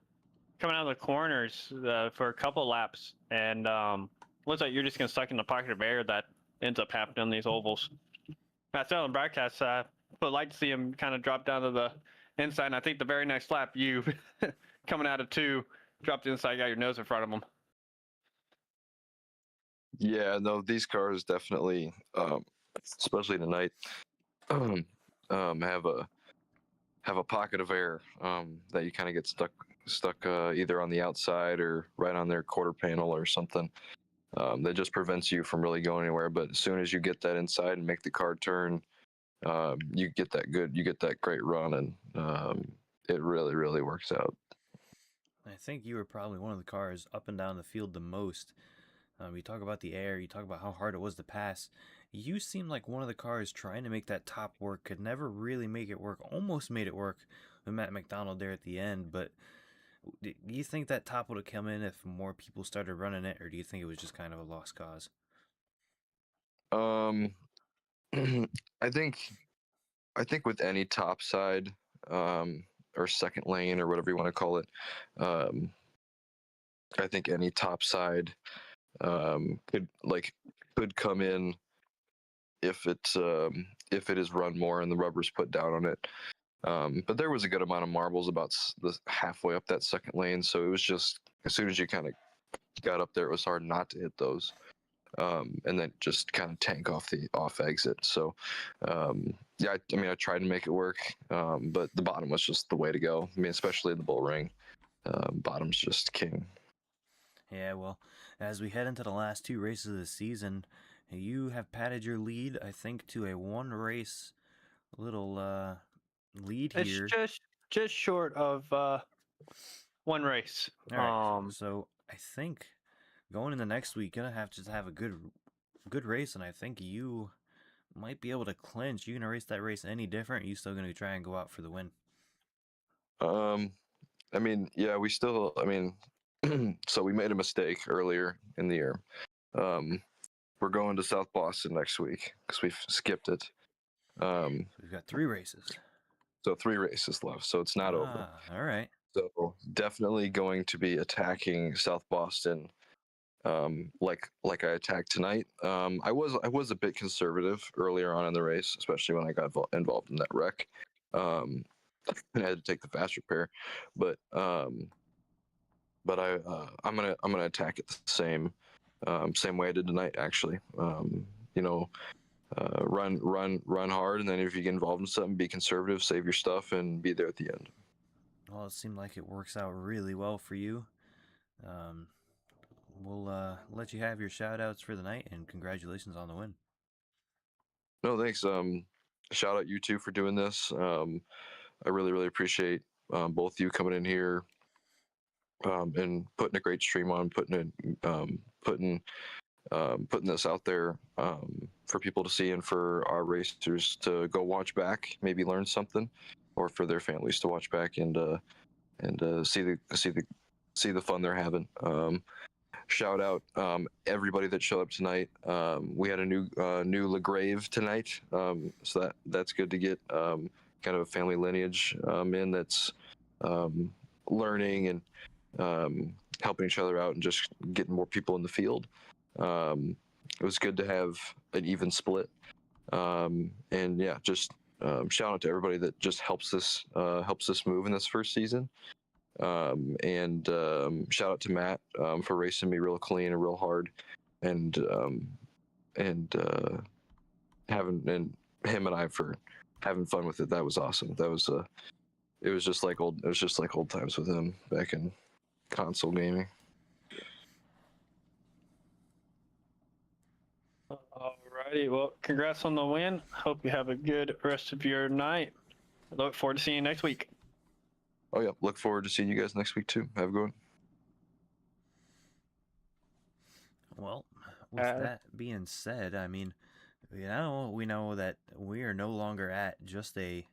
coming out of the corners for a couple laps, and looks like you're just gonna stuck in the pocket of air that ends up happening on these ovals. I saw on the broadcast, but like to see him kind of drop down to the inside, and I think the very next lap, you coming out of 2, dropped inside, got your nose in front of him. Yeah, no, these cars definitely, especially tonight, have a pocket of air that you kind of get stuck either on the outside or right on their quarter panel or something. That just prevents you from really going anywhere. But as soon as you get that inside and make the car turn, you get that great run, and it really, really works out. I think you were probably one of the cars up and down the field the most. You talk about the air, you talk about how hard it was to pass. You seem like one of the cars trying to make that top work, could never really make it work, almost made it work with Matt McDonald there at the end. But do you think that top would have come in if more people started running it, or do you think it was just kind of a lost cause? I think with any top side or second lane or whatever you want to call it, I think any top side could come in if it is run more and the rubber's put down on it. But there was a good amount of marbles about halfway up that second lane, so it was just as soon as you kind of got up there, it was hard not to hit those, and then just kind of tank off the off exit. So I tried to make it work, but the bottom was just the way to go. I mean, especially in the Bullring, bottom's just king. Yeah, well, as we head into the last 2 races of the season, you have padded your lead, I think, to a 1-race little lead here. It's just short of 1 race. All right, so I think going into next week, you're gonna have to have a good race, and I think you might be able to clinch. You gonna race that race any different? Or are you still gonna try and go out for the win? So we made a mistake earlier in the year. We're going to South Boston next week because we've skipped it. We've got 3 races. So 3 races left, so it's not over. All right. So definitely going to be attacking South Boston, like I attacked tonight. I was a bit conservative earlier on in the race, especially when I got involved in that wreck. And I had to take the fast repair, but I'm gonna attack it the same way I did tonight. Actually, run hard, and then if you get involved in something, be conservative, save your stuff, and be there at the end. Well, it seemed like it works out really well for you. We'll let you have your shout outs for the night, and congratulations on the win. No, thanks. Shout out you two for doing this. I really appreciate both you coming in here and putting a great stream on, putting this out there for people to see, and for our racers to go watch back, maybe learn something, or for their families to watch back and see the fun they're having. Shout out everybody that showed up tonight. We had a new LaGrave tonight, so that's good to get kind of a family lineage in that's learning and helping each other out and just getting more people in the field. It was good to have an even split, and yeah, just shout out to everybody that just helps this move in this first season. And shout out to Matt for racing me real clean and real hard, and having and him and I for having fun with it. That was awesome. That was it was just like old times with him back in console gaming. Alrighty, well, congrats on the win. Hope you have a good rest of your night. I look forward to seeing you next week. Oh yeah, look forward to seeing you guys next week too. Have a good one. Well, with that being said, I mean, we know that we are no longer at just a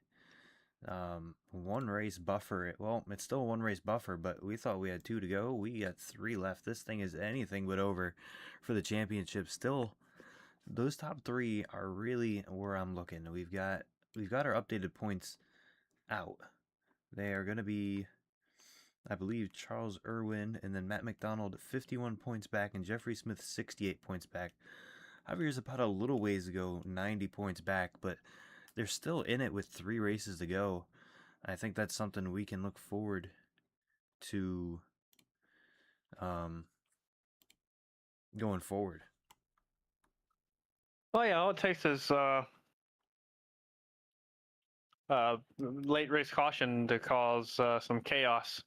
one race buffer. Well, it's still a one race buffer, but we thought we had 2 to go. We got 3 left. This thing is anything but over for the championship. Still, those top 3 are really where I'm looking. We've got our updated points out. They are going to be, I believe, Charles Irwin and then Matt McDonald 51 points back, and Jeffrey Smith 68 points back. Javier's about a little ways ago, 90 points back, but they're still in it with 3 races to go. I think that's something we can look forward to going forward. Well, yeah, all it takes is late race caution to cause some chaos.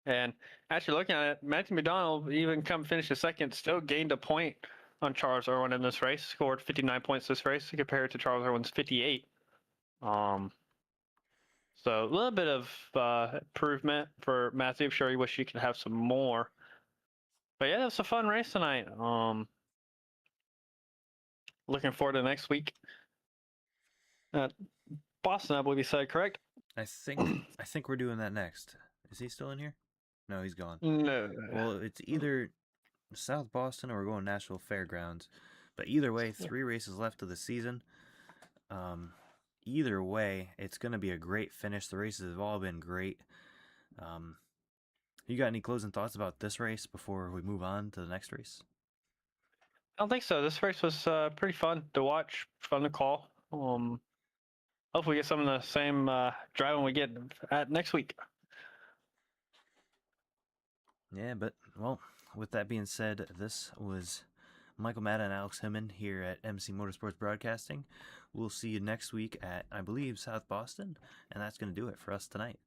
And actually looking at it, Matthew McDonald even come finish second, still gained a point on Charles Irwin in this race, scored 59 points this race compared to Charles Irwin's 58. So a little bit of improvement for Matthew. I'm sure he wish he could have some more. But yeah, that's a fun race tonight. Looking forward to next week. Boston, I believe you said, correct? I think we're doing that next. Is he still in here? No, he's gone. No. Well, it's either South Boston or we're going Nashville Fairgrounds. But either way, 3 races left of the season. Either way, it's going to be a great finish. The races have all been great. You got any closing thoughts about this race before we move on to the next race? I don't think so. This race was pretty fun to watch, fun to call. Hopefully we get some of the same driving we get at next week. Yeah, but, well, with that being said, this was Michael Matta and Alex Hemman here at MC Motorsports Broadcasting. We'll see you next week at, I believe, South Boston, and that's going to do it for us tonight.